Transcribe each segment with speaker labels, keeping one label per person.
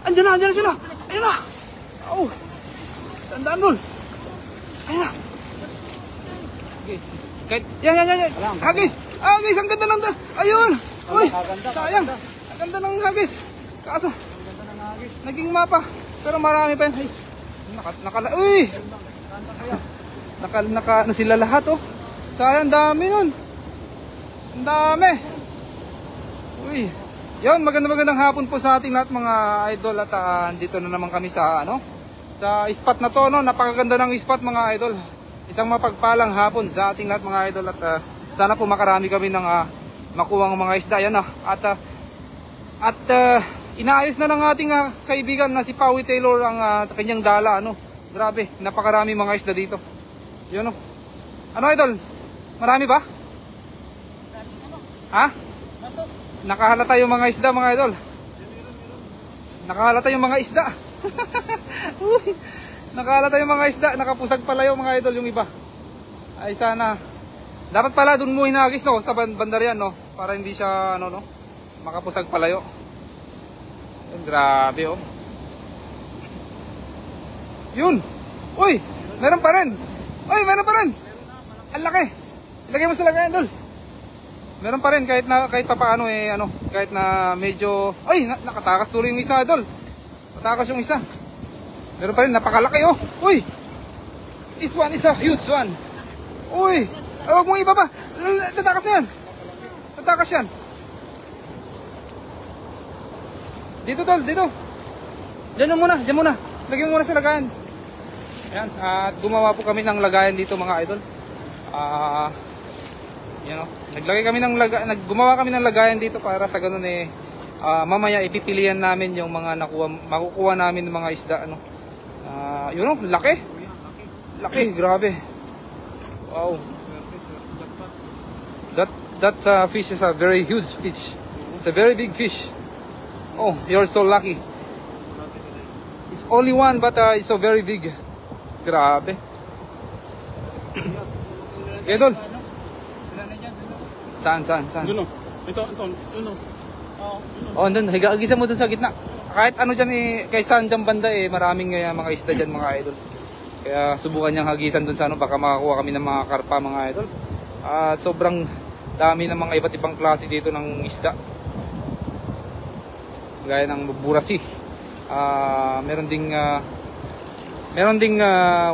Speaker 1: Andyan na sila. Ayun na. Oh. Tandaan, Dol. Ayun na. Okay. Kahit, yan. Hagis. Hagis, ang ganda ng ayun. Uy, sayang. Ang ganda ng hagis. Kaso, naging mapa. Pero marami pa yun. Uy. Naka sila lahat, oh. Sayang, dami nun. Ang dami. Uy. Yun, magandang hapon po sa ating lahat mga idol. At dito na naman kami sa sa spot na to, no? Napakaganda ng spot mga idol. Isang mapagpalang hapon sa ating lahat mga idol. At sana po makarami kami ng makuwang mga isda. Yan, at inaayos na ng ating kaibigan na si Pauwi Taylor ang kanyang dala, ano. Grabe, napakarami mga isda dito. Yun, no? Ano idol? Marami ba? Ha? Nakahalata yung mga isda mga idol. Nakahalata yung mga isda. Nakahalata yung mga isda. Nakapusag pala yung mga idol yung iba. Ay sana. Dapat pala dun mo hinagis, no, sa bandar yan, no, para hindi siya no, makapusag palayo. Grabe, oh. Yun. Uy, meron pa rin. Uy, meron pa rin. Ang laki. Ilagay mo sa lagayan, Dol. Meron pa rin kahit pa paano kahit na medyo nakatakas tuloy yung isa, Dol. Natakas yung isa. Meron pa rin, napakalaki, oh. Uy. This one is a huge one. Uy. Huwag mong ibaba. Tatakas na yan. Tatakas yan. Dito, Dol, dito. Diyan muna. Lagyan mo muna sa lagayan. Ayan, at gumawa po kami ng lagayan dito mga idol. Gumawa kami ng lagayan dito para sa ganun mamaya ipipilian namin yung mga makukuha namin ng mga isda, ano. Laki. Laki, grabe. Wow. That fish is a very huge fish. It's a very big fish. Oh, you're so lucky. It's only one but it's so very big. Grabe. Idol. Saan?
Speaker 2: Doon, ito.
Speaker 1: Oh, doon. Higagisa mo doon sa gitna. Kahit ano dyan kay saan dyan banda maraming mga isda dyan mga idol. Kaya subukan niyang hagisan doon sa baka makakuha kami ng mga karpa mga idol. At sobrang dami ng mga iba't ibang klase dito ng isda. Gaya ng burasi. Meron ding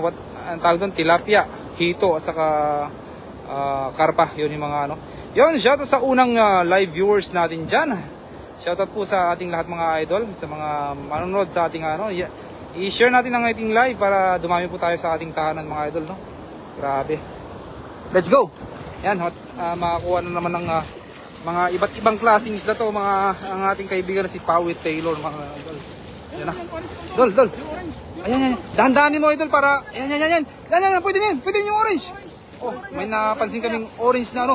Speaker 1: what ang tawag doon, tilapia, hito at saka karpa. Yun yung mga Yun, shoutout sa unang live viewers natin dyan. Shoutout po sa ating lahat mga idol, sa mga manonood sa ating i-share natin ang ating live para dumami po tayo sa ating tahanan mga idol, no? Grabe. Let's go. Yan, makakuha na naman ng mga iba't ibang klaseng isda to ang ating kaibigan na si Pauwi Taylor mga idol. Yan na. Dol. Ayan. Dahan-dahanin mo idol para yan. Pwede din yung orange. Oh, may napansin kaming orange na na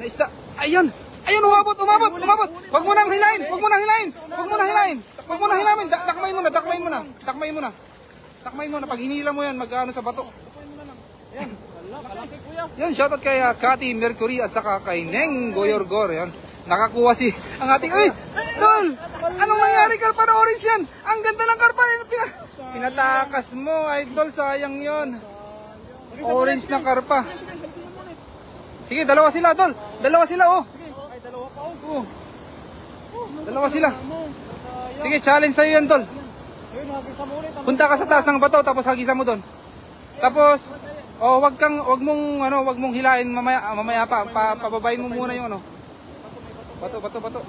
Speaker 1: isda. Ayun, umabot. Wag mo nang hilain. Takmain mo na. Pag hinila mo yan, mag-ano sa bato. Yan, shoutout kay Cathy Mercury at saka kay Neng Goyorgor. Yan. Nakakuha ang ating Dol! Anong nangyari, karpa na orange yan? Ang ganda ng karpa. Pinatakas mo, idol. Sayang yon. Orange na karpa. Sige, dalawa sila, Dol. Dalawa sila, oh. Dalawa sila. Sige, challenge sa'yo yan, Dol. Punta ka sa taas ng bato, tapos hagisan mo doon. Tapos, wag mong hilain mamaya pa. Pababayin mo muna yung Bato.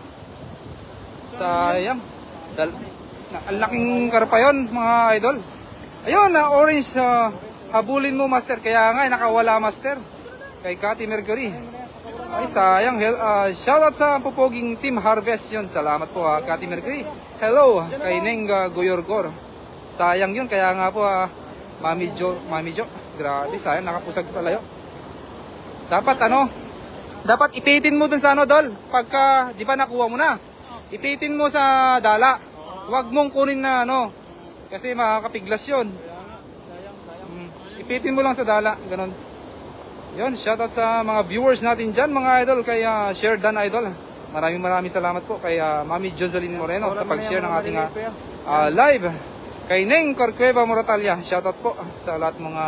Speaker 1: Sayang. Ang laking karpa yon mga idol. Ayun, orange. Habulin mo, master. Kaya nga, nakawala, master. Kay Cathy Mercury. Ay, sayang. Shoutout sa pupoging Team Harvest yun. Salamat po, Cathy Mercury. Hello, kay Neng Goyorgor. Sayang yun. Kaya nga po, Mami Jo. Grabe, sayang. Nakapusag palayo. Dapat ipitin mo dun sa Dol. Pagka, di ba nakuha mo na? Ipitin mo sa dala. Huwag mong kunin na kasi makakapiglas yun. Ipitin mo lang sa dala. Ganon. Yun, shoutout sa mga viewers natin dyan mga idol. Kay Share Dan Idol. Maraming salamat po kay Mami Jocelyn Moreno sa pag-share ng ating live kay Neng Corcueva Moratalia. Shoutout po sa lahat mga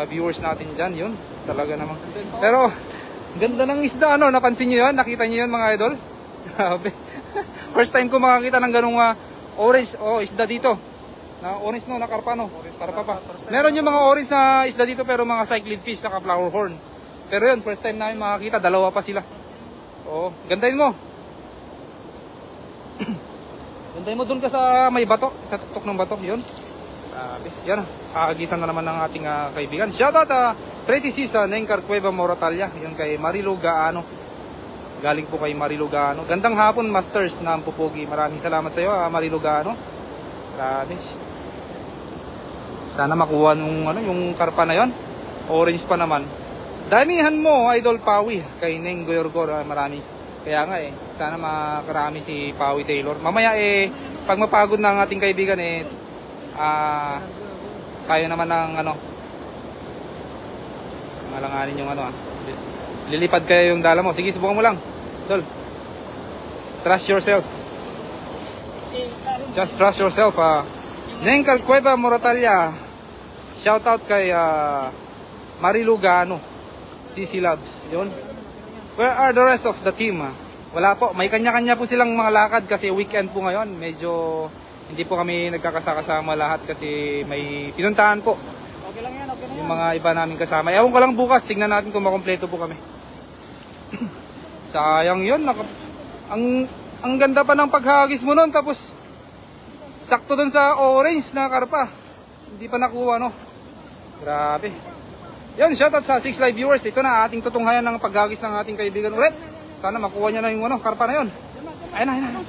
Speaker 1: viewers natin dyan. Yun, talaga naman. Pero, ganda ng isda, ano? Napansin nyo yun? Nakita nyo yun, mga idol? Grabe. First time ko makakita ng ganung orange isda dito. Na orange no, na karpa no. Karpa pa. Meron yung mga orange na isda dito pero mga cyclid fish saka flower horn. Pero yun, first time namin makakita, dalawa pa sila. Oo, gandahin mo. Gandahin mo dun ka sa may bato, sa tuktok ng bato, yun. Grabe. Yan, kaagisan na naman ng ating kaibigan. Shoutout Pretty Sis Neng Corcueva Moratalia. Yun kay Marilu Gaano. Galing po kay Marilu Gaano. Gandang hapon, Masters na Pupugi. Maraming salamat sa iyo, Marilu Gaano. Grabe. Sana makuha nung yung karpa na yon. Orange pa naman. Damihan mo, Idol Pawi. Kay Neng Goyorgor, marami. Kaya nga sana makarami si Pawi Taylor. Mamaya pag mapagod na ang ating kaibigan tayo naman ng malanganin yung lilipad kayo yung dala mo. Sige, subukan mo lang, Dol. Trust yourself. Just trust yourself. Neng Corcueva Moratalia. Shoutout kay Marilu Gaano, CC Labs. Yun. Where are the rest of the team? Wala po. May kanya-kanya po silang mga lakad kasi weekend po ngayon. Medyo hindi po kami nagkakasama lahat kasi may pinuntahan po.
Speaker 2: Okay lang yan, okay lang yan.
Speaker 1: Yung mga iba namin kasama. Ewan ko lang bukas, tingnan natin kung makompleto po kami. Sayang yun. Ang ganda pa ng paghagis mo nun. Tapos, sakto dun sa orange na karpa. Hindi pa nakuha, no? Grabe. Yun, shoutout sa 6 Live viewers. Ito na ating tutunghayan ng paghagis ng ating kaibigan ulit. Sana makuha niya na yung karpa na yun. Ayun na.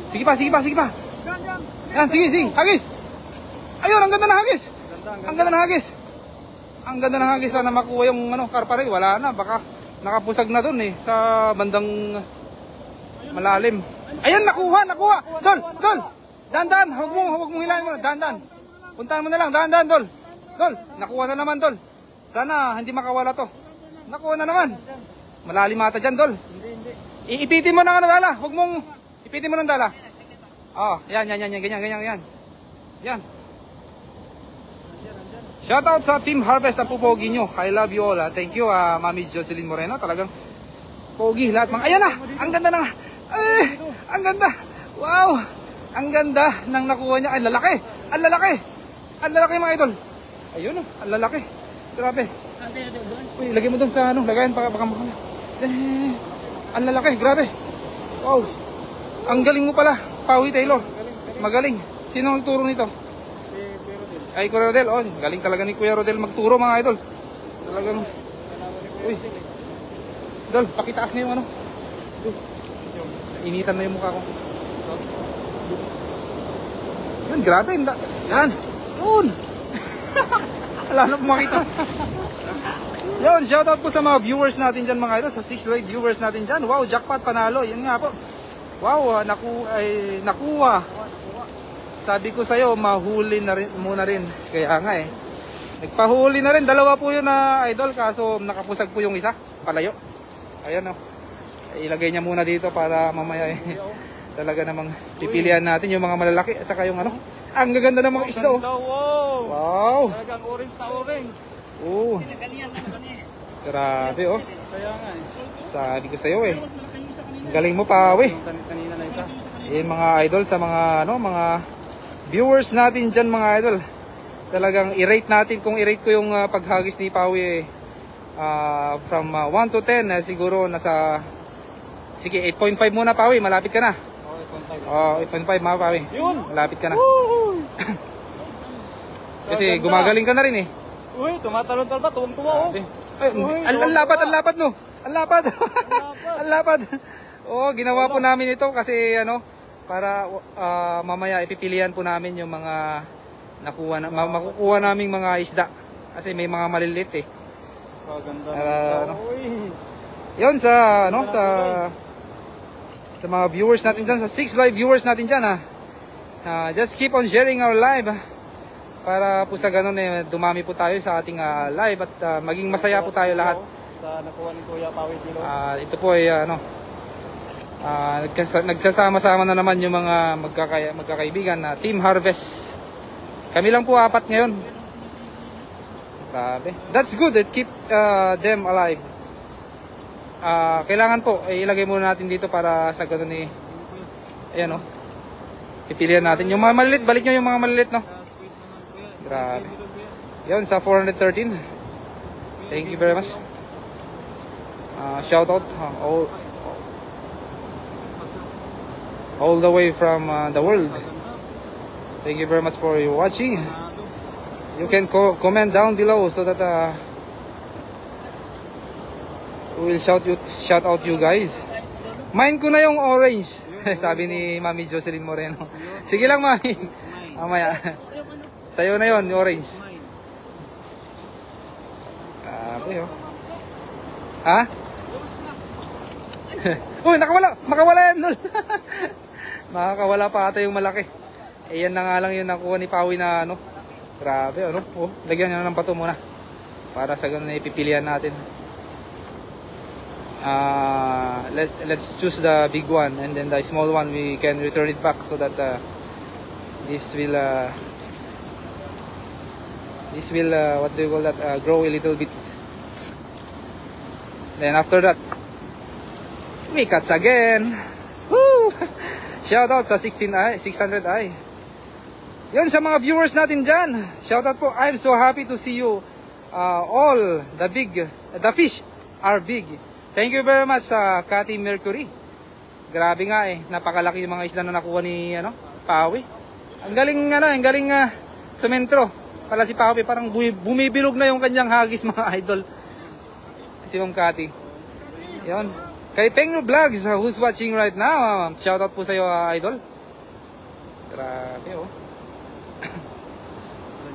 Speaker 1: Sige pa. Yan, sige. Hagis. Ayun, ang ganda na hagis. Ang ganda ng hagis. Sana makuha yung karpa na yun. Wala na, baka nakapusag na dun sa bandang malalim. Ayun, nakuha. Dol. Dandan, huwag mong hilahin mo. Dandan. Puntahan mo na lang, dandan, Dol. Dol, nakuha na naman, Dol. Sana hindi makawala to. Nakuha na naman. Malalim ata dyan, Dol.
Speaker 2: Hindi.
Speaker 1: Ipitin mo ng dala. Huwag mong ipitin mo ng dala. Yan. Ganyan. Yan. Shoutout sa Team Harvest ang pupogi nyo. I love you all. Thank you, Mami Jocelyn Moreno. Talagang pogi lahat. Ayan na. Ang ganda na. Ang ganda. Wow. Ang ganda ng nakuha niya. Ang lalaki mga idol. Ayun ang lalaki. Grabe. Uy, lagay mo doon sa lagayan baka makala. Ang lalaki, grabe. Wow. Ang galing mo pala, Pawi Taylor. Magaling. Sino ang nagturo nito? Ay, Kuya Rodel. Galing talaga ni Kuya Rodel magturo mga idol. Talagang uy. Dol, pakitaas na yung Initan na yung mukha ko. Yan, grabe. Yan. Yun. Wala na po makita. Yun, shoutout po sa mga viewers natin dyan mga idol. Sa 6 Live viewers natin dyan. Wow, jackpot panalo. Yan nga po. Wow, nakuha. Sabi ko sa'yo, mahuli na rin, muna rin. Kaya nga nagpahuli na rin. Dalawa po yun na idol. Kaso nakapusag po yung isa. Palayo. Ayan ilagay niya muna dito para mamaya talaga namang pipilian natin yung mga malalaki. Saka yung ang gaganda ng mga isda. Wow.
Speaker 2: Talagang orange na orange.
Speaker 1: Grabe
Speaker 2: Kaya nga
Speaker 1: Sabi ko sa'yo galing mo pa
Speaker 2: kanina na isa.
Speaker 1: Mga idol sa mga mga viewers natin dyan mga idol. Talagang i-rate natin. Kung i-rate ko yung paghagis ni Pawi from 1 to 10 siguro nasa sige 8.5 muna Pawi. Malapit ka na. 8.5 mga Pawi.
Speaker 2: Yun.
Speaker 1: Malapit ka na. Kasi gumagaling ka na rin
Speaker 2: Uy, tumatalon-talon pa, tuwang-tuwa
Speaker 1: Ang lapad no. Ang lapad. Ginawa po namin ito kasi para mamaya ipipilian po namin yung mga makukuha naming mga isda kasi may mga maliliit
Speaker 2: Ganda
Speaker 1: yun sa mga viewers natin dyan, sa 6 Live viewers natin dyan just keep on sharing our live para po sa ganun dumami po tayo sa ating live at maging masaya po tayo lahat.
Speaker 2: Sa nakuha ni Kuya Pawi Taylor.
Speaker 1: Ito po ay Nagsasama-sama na naman yung mga magkakaibigan na Team Harvest. Kami lang po 4 ngayon. Grabe. That's good. It keep them alive. Kailangan po ilagay muna natin dito para sa ganun ni ayan o. Pipilian natin yung mga malilit. Balik nyo yung mga malilit, no? Grabe. Yun sa 413. Thank you very much. Shout out all the way from the world. Thank you very much for your watching. You can comment down below so that we will shout out you guys. Mine ko na yung orange. Sabi ni Mami Jocelyn Moreno. Sige lang, Mami. Mamaya. Sa'yo na yon, yung orange. Grabe, oh. Ha? Uy, makawala yan, lol. Makakawala pa ata yung malaki. Eh, yan na nga lang yung nakuha ni Pawi na ano. Grabe, ano. Oh, lagyan nyo na ng bato muna. Para sa ganun na ipipilian natin. Let's choose the big one. And then the small one, we can return it back. So that this will what do you call that? Grow a little bit. Then after that, we cuts again. Woo! Shoutout sa 600i. Yun sa mga viewers natin dyan. Shoutout po. I'm so happy to see you. All the fish are big. Thank you very much sa Cathy Mercury. Grabe nga eh. Napakalaki yung mga isda na nakuha ni Pawi. Ang galing sumentro. Pala si Pawi parang bumibilog na yung kanyang hagis mga idol. Si Ma'am Cathy. Yun. Kay Pengno Vlogs, who's watching right now, shoutout po sa iyo, idol. Grabe, oh.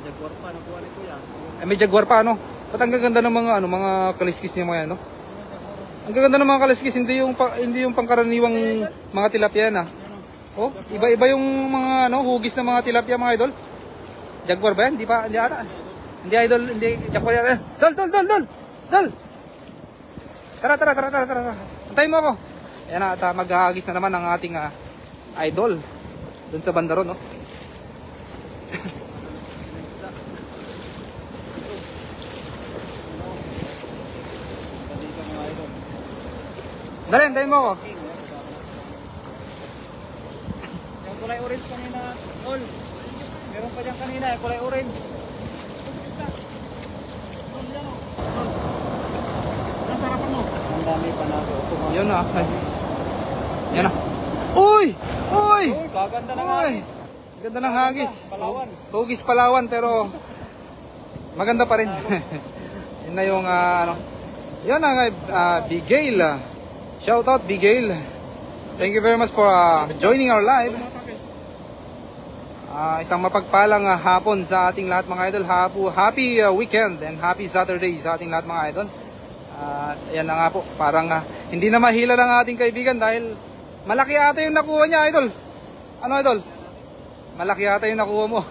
Speaker 2: Jaguar pa, nakuha ni Kuya.
Speaker 1: May Jaguar pa, ano? Ba't ang gaganda ng mga kaliskis niya mga yan, no? Ang gaganda ng mga kaliskis, hindi yung pangkaraniwang mga tilapia na. Oh, iba-iba yung mga hugis ng mga tilapia mga idol. Jaguar ba yan? Hindi ata. Hindi idol, hindi Jaguar yan. Dol! Tara. Antayin mo ako. Ayan na, at maghahagis na naman ang ating idol. Doon sa bandaron, no? Dali, antayin mo ako.
Speaker 2: Yung kulay orange kanina, all. Meron pa dyan kanina, yung kulay orange. Ang dami pa na.
Speaker 1: Yun na. Yan na. Uy!
Speaker 2: Uy, kaganda ng hagis.
Speaker 1: Ganda ng hagis.
Speaker 2: Palawan.
Speaker 1: Hugis Palawan pero maganda pa rin. Yun na yung yun na Bigale. Shout out Bigale. Thank you very much for joining our live. Isang mapagpalang hapon sa ating lahat mga idol. Happy weekend and happy Saturday sa ating lahat mga idol. Yan na nga po, parang hindi na mahila ng ating kaibigan dahil malaki ata yung nakuha niya, idol. Ano, idol? Malaki ata yung nakuha mo.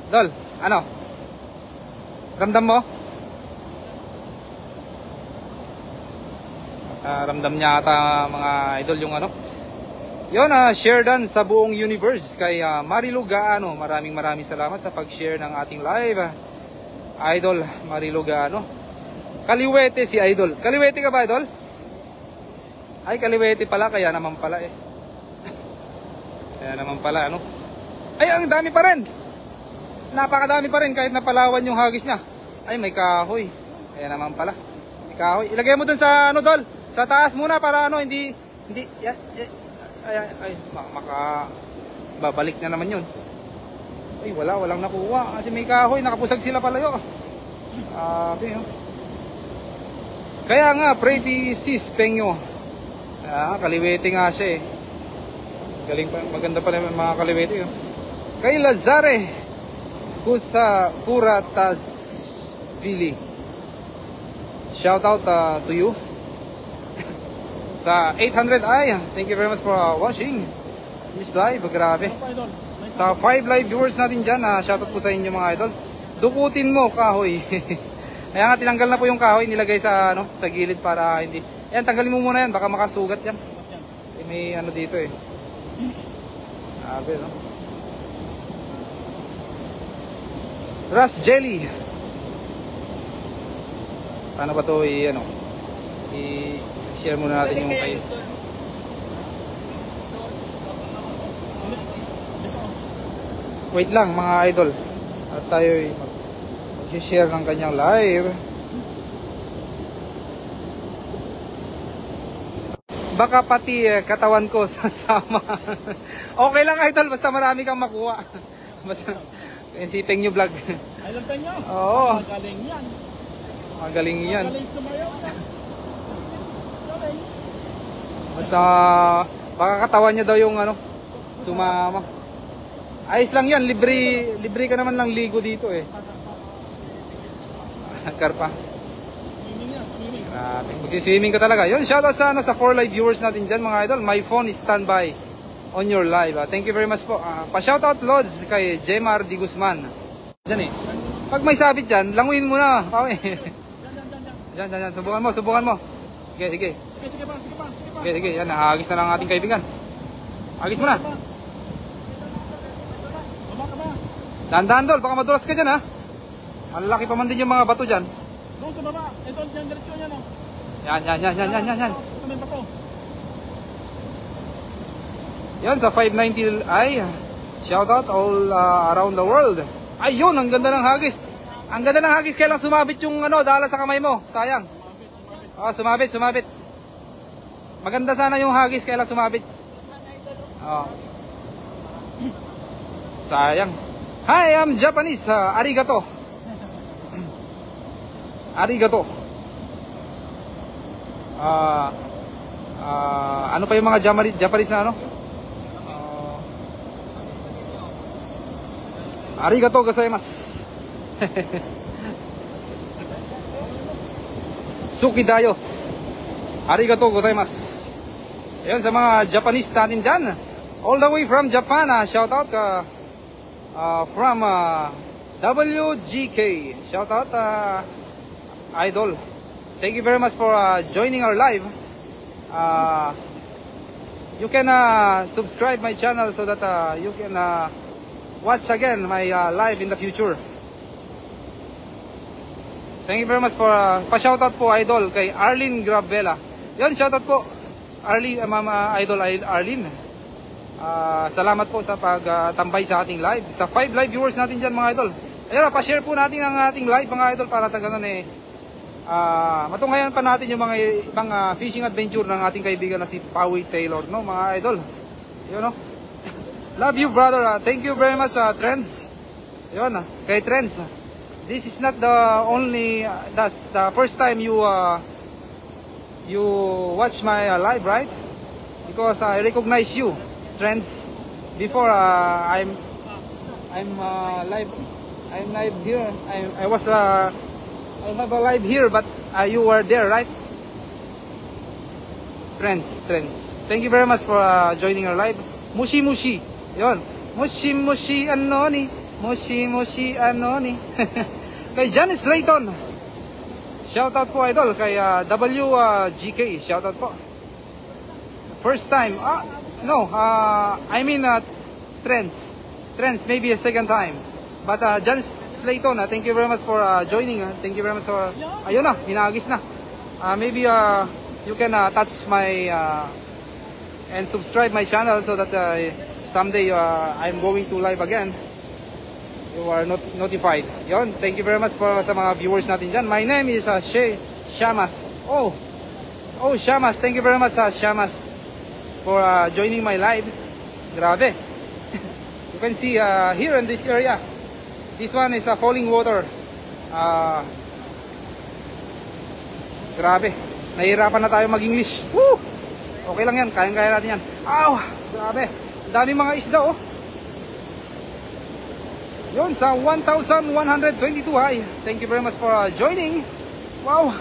Speaker 1: Idol, ano? Ramdam mo? Ramdam niya ata mga idol yung ano. Yun, share dan sa buong universe kay Marilu Gaano. Maraming salamat sa pag-share ng ating live. Idol Marilu Gaano. Kaliwete si idol. Kaliwete ka ba, idol? Ay, kaliwete pala. Kaya naman pala eh. Kaya naman pala, ano? Ay, ang dami pa rin. Napakadami pa rin kahit napalawan yung hagis niya. Ay, may kahoy. Kaya naman pala. May kahoy. Ilagay mo dun sa ano, dol. Sa taas muna para ano, hindi babalik na naman yun. Ay, walang nakuha kasi may kahoy, nakapusag sila palayo. Kaya nga, pretty sis Pengyo. Kaliwete nga siya eh. Galing pa, maganda pala yung mga kaliwete. Oh. Kay Lazare Kuratasvili. Shout out to you. Sa 800i, thank you very much for watching this live. Grabe. Sa 5 live viewers natin dyan, shoutout po sa inyo mga idol. Dukutin mo kahoy. Kaya nga tinanggal na po yung kahoy, nilagay sa sa gilid para hindi Yan, tanggalin mo muna yan. Baka makasugat yan. Eh, may ano dito eh. Sabi, no? Ras jelly. Paano ba ito ano? I-share muna natin yung kayo. Wait lang mga idol. At tayo mag-share ng kanyang live. Baka pati katawan ko sasama. Okay lang idol, basta marami kang makuha. Basta sipeng nyo vlog.
Speaker 2: Alam pa nyo?
Speaker 1: Oo.
Speaker 2: Magaling yan.
Speaker 1: Magaling yan.
Speaker 2: Magaling sumayaw na. Galing.
Speaker 1: Basta baka katawan niya daw yung ano, sumama. Ayos lang yan, libre ka naman lang ligo dito eh. Karpa.
Speaker 2: Swimming yan, swimming.
Speaker 1: Grabe. Mag-swimming ka talaga. Yun, shoutout sa 4 live viewers natin dyan mga idol. My phone is standby on your live. Thank you very much po. Pa-shoutout Lods kay Jemar Di Guzman. Dyan eh. Pag may sabit dyan, languin mo na. Dyan. Subukan mo. Sige.
Speaker 2: Sige pa.
Speaker 1: Sige. Yan, nahagis na lang ang ating kaibigan. Hagis mo na.
Speaker 2: Baba ka ba?
Speaker 1: Dahan-dahan dol, baka madulas ka dyan ha. Malalaki pa man din yung mga bato dyan.
Speaker 2: Doon sa baba. Ito, dyan, diretso niya, no?
Speaker 1: Yan.
Speaker 2: Tumin pa po.
Speaker 1: Yan, sa 590 ay shoutout all around the world. Ayun, ang ganda ng hagis. Ang ganda ng hagis, kailang sumabit yung ano, dala sa kamay mo. Sayang. Oh, sumabit. Maganda sana yung hagis, kailang sumabit. Oh. Sayang. Hi, I'm Japanese. Arigato. Arigato. Ano pa yung mga Japanese na ano? Arigato gozaimasu. Sukidayo. Arigato gozaimasu. Ayun sa mga Japanese natin dyan. All the way from Japan. Shout out from WGK. Shout out idol. Thank you very much for joining our live. You can subscribe my channel so that you can watch again my live in the future. Thank you very much for pa-shoutout po idol kay Arlene Gravela. Yon, shoutout po Mama Idol Arlene. Salamat po sa pagtambay sa ating live. Sa 5 live viewers natin dyan mga idol. Ayun, pa-share po natin ang ating live mga idol para sa ganun matunghayan pa natin yung mga ibang fishing adventure ng ating kaibigan na si Pawi Taylor, no mga idol. Yun, no? Love you brother. Thank you very much Trends. Yun, kay Trends. This is not the only that's the first time you watch my live, right? Because I recognize you, Trends. Before I'm live here. I have a live here, but you were there, right? Trends. Thank you very much for joining our live. Mushi. Yon. Mushi ano ni. Kay Janice Layton. Shoutout po idol kay WGK. Shoutout po. First time. I mean Trends maybe a second time. But Janice Layton, thank you very much for joining. Thank you very much for ayun na, hinagis na. Maybe you can touch my and subscribe my channel so that someday I'm going to live again. You are notified. Yon, thank you very much for sa mga viewers natin dyan. My name is Shamas. Oh, Shamas, thank you very much Shamas for joining my live. Grabe. You can see here in this area. This one is falling water. Grabe. Nahihirapan na tayo mag-English. Woo! Okay lang yan. Kayang-kaya natin yan. Aw! Grabe. Ang dami mga isda oh. Yun, sa 1,122 high. Thank you very much for joining. Wow!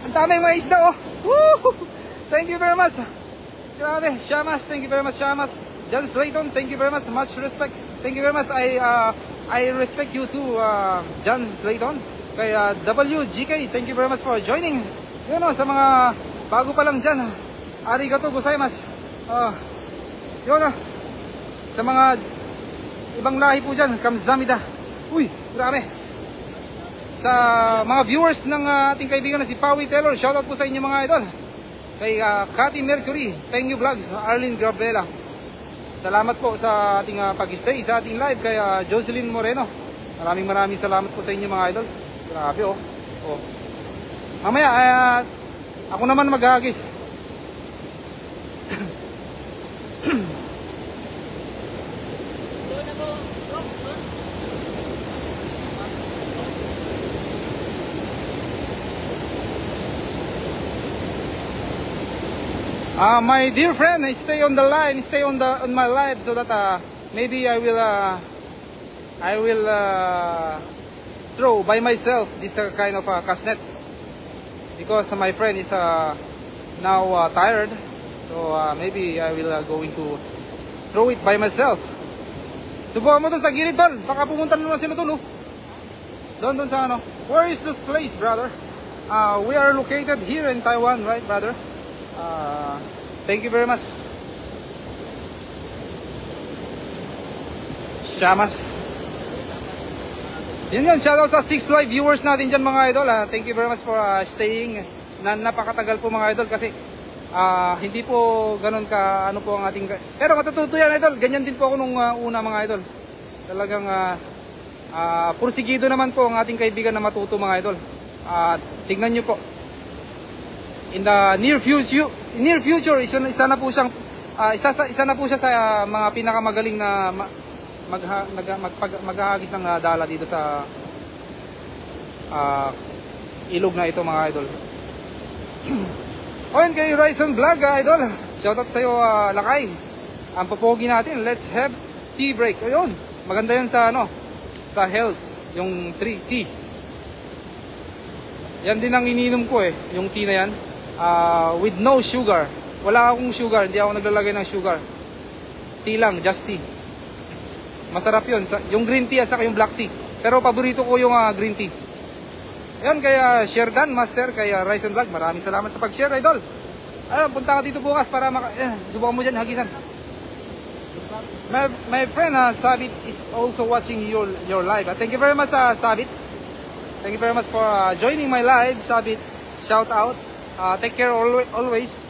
Speaker 1: Ang dami mga isda oh. Woo! Thank you very much. Grabe. Shamas. Thank you very much Shamas. John Slayton. Thank you very much. Much respect. Thank you very much. I respect you too, John Slayton. Kay WGK, thank you very much for joining. Yun o, sa mga bago pa lang dyan, arigato gozaimasu. Yun sa mga ibang lahi po dyan, kamsahamnida. Uy, grabe. Sa mga viewers ng ating kaibigan na si Pawi Taylor, shoutout po sa inyo mga idol. Kay Cathy Mercury, Pengyu Vlogs, Arlene Gabriela. Salamat po sa ating pag-stay sa ating live. Kay Jocelyn Moreno, maraming salamat po sa inyo mga idol. Grabe Mamaya ako naman maghahagis. My dear friend, stay on the line, stay on my live so that maybe I will throw by myself this kind of cast net because my friend is now tired, so maybe I will going to throw it by myself. Subukan mo dun sa gilid tol, baka pumunta naman sila dun doon sa ano. Where is this place, brother? We are located here in Taiwan, right brother? Thank you very much. Shamas. Yun, shoutout sa 6 live viewers natin dyan mga idol. Thank you very much for staying. Napakatagal po mga idol kasi hindi po ganun ka ano po ang ating... Pero matututo yan idol. Ganyan din po ako nung una mga idol. Talagang pursigido naman po ang ating kaibigan na matuto mga idol. Tignan nyo po. In the near future isa na po siyang isa na po siya sa mga pinakamagaling na maghahagis ng dala dito sa ilog na ito mga idol. Oyan kay Ryzen Vlog idol. Shoutout sa iyo Lakay. Ang popogi natin, let's have tea break. Ayun, maganda 'yan sa sa health, yung 3T. Yan din ang iniinom ko yung tea na yan. With no sugar. Wala akong sugar, hindi ako naglalagay ng sugar. Tea lang, just tea. Masarap yun. Yung green tea at saka yung black tea. Pero paborito ko yung green tea. Ayan, kaya Sherdan Master, kaya Ryzen Vlog, maraming salamat sa pag-share, idol. Punta ka dito bukas para subukan mo dyan, hagisan. My friend Sabit is also watching your live. Thank you very much Sabit. Thank you very much for joining my live, Sabit. Shout out. Take care always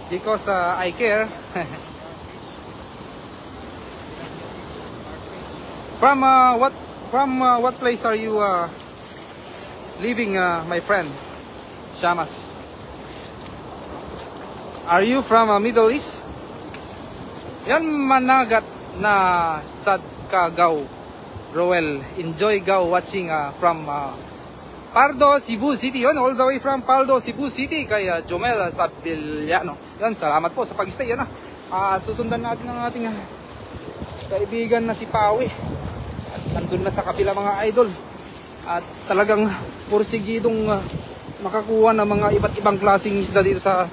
Speaker 1: because I care. From what place are you living, my friend Shamas? Are you from Middle East? Yan managat na sad ka gaw Roel. Enjoy gaw watching from Pardo, Cebu City. Yun, all the way from Pardo, Cebu City. Kay Jomel Sabillano. Yan, salamat po sa pag-stay. Yan susundan natin ang ating kaibigan na si Pawi. At nandun na sa kapila mga idol. At talagang pursigidong makakuha ng mga iba't ibang klaseng isda dito sa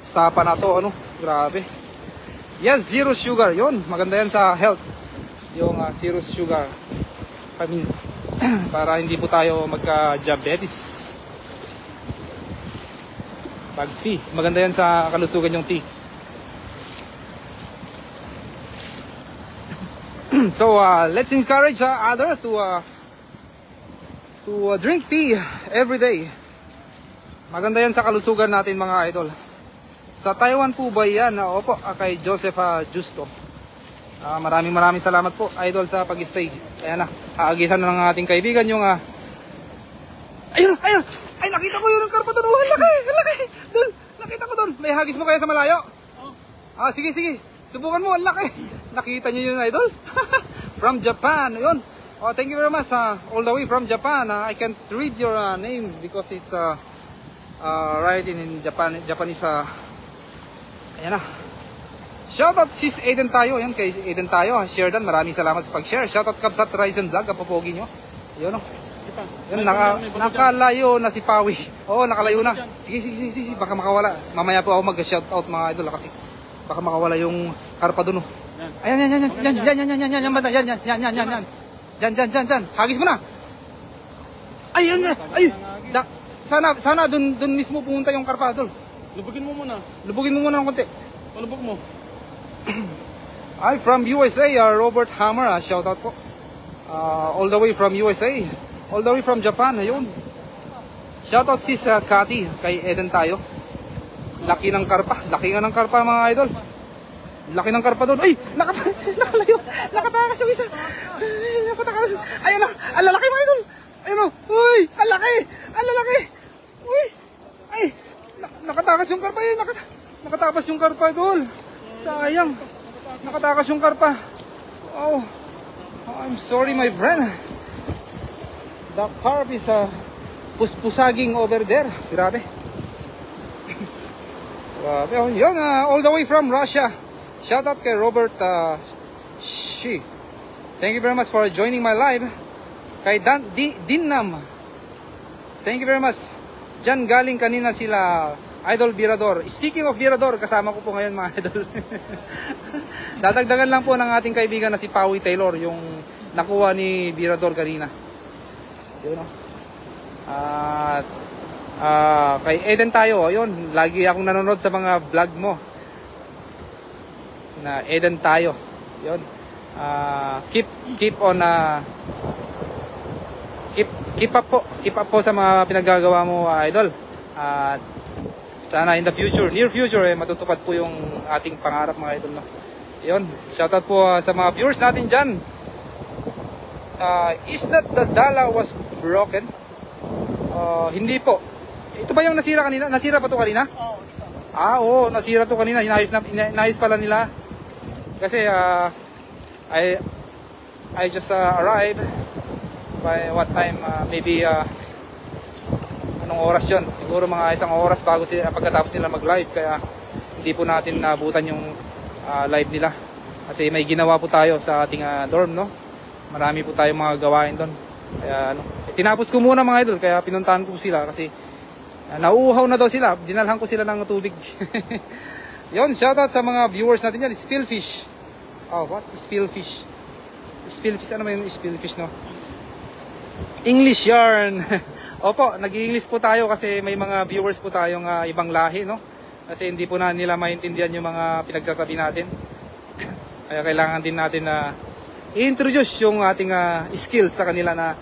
Speaker 1: sapa na to. Grabe. Yes, zero sugar. Yun, maganda yan sa health. Yung zero sugar. Para hindi po tayo magka-diabetes. Pag tea, maganda yan sa kalusugan yung tea. So let's encourage other to drink tea every day. Maganda yan sa kalusugan natin mga idol. Sa Taiwan po ba yan? Opo, kay Joseph Justo. Maraming salamat po idol sa pag-stay. Ayan haagisan na ng ating kaibigan yung ayun, ay nakita ko yun ang karpa doon. Laki doon, nakita ko doon. May hagis mo kaya sa malayo? Sige, subukan mo, ang laki. Nakita niyo yun idol? From Japan, yun. Thank you very much all the way from Japan. I can't read your name because it's written in Japanese. Ayan Shoutout sis Aiden tayo. Yan kay Aiden tayo. Sherdan, maraming salamat sa pag-share. Shoutout Kabsat Ryzen Vlog, kapopogi nyo. Yun Yun, nakalayo na si Pawi. Oo, nakalayo na. Sige, baka makawala. Mamaya po ako mag-shoutout mga idol kasi baka makawala yung karpa dun. Ayan. Yan banda. Yan. Hagis mo na. Ay. sana dun mismo pumunta yung karpa, Idol.
Speaker 2: Lubugin mo muna.
Speaker 1: Lubugin mo muna ng konti.
Speaker 2: Palubog mo.
Speaker 1: I'm from USA, Robert Hammer, shout out po. All the way from USA. All the way from Japan, ayun. Shout out sis Cathy, kay Eden tayo. Laki ng karpa, laki nga ng karpa mga idol. Laki ng karpa doon. Ay, nakalayo. Nakatakas yung isa. Nakatakas. Ayun na, ang lalaki mga idol. Ayun o, uy, ang laki. Ang lalaki. Uy, ay, nakatakas yung karpa yun. Nakatakas yung karpa idol. Sayang. Nakatakas yung karpa. Oh, I'm sorry my friend. The carp is puspusaging over there. Grabe. Grabe. Oh, yun, all the way from Russia. Shout out kay Robert Shi. Thank you very much for joining my live. Kay Dinnam. Thank you very much. Diyan galing kanina sila Idol Virador. Speaking of Virador, kasama ko po ngayon mga idol. Dadagdagan lang po ng ating kaibigan na si Pawi Taylor, yung nakuha ni Virador kanina. Yun o. At kay Eden tayo, ayun, lagi akong nanonood sa mga vlog mo. Na Eden tayo. Yun. Keep on keep up po sa mga pinaggagawa mo, idol. At sana in the future, near future, matutupad po yung ating pangarap mga idol, no? Yun, shoutout po sa mga viewers natin dyan. Is that the dala was broken? Hindi po. Ito ba yung nasira kanina? Nasira pa to kanina? Oo, nasira to kanina. Inayos pala nila. Kasi I just arrived by what time? Maybe anong oras yun? Siguro mga 1 oras bago pagkatapos nila mag-live. Kaya hindi po natin nabutan yung live nila. Kasi may ginawa po tayo sa ating dorm, no? Marami po tayong mga gawain doon. Kaya tinapos ko muna mga idol. Kaya pinuntahan ko sila kasi nauuhaw na daw sila. Dinalhan ko sila ng tubig. Yun, shoutout sa mga viewers natin yan. Spillfish. Oh, what? Spillfish. Spillfish, ano ba yung spillfish, no? English yarn. Opo, nag-English po tayo kasi may mga viewers po tayong ibang lahi, no? Kasi hindi po na nila maintindihan yung mga pinagsasabi natin. Kaya kailangan din natin na i-introduce yung ating skills sa kanila na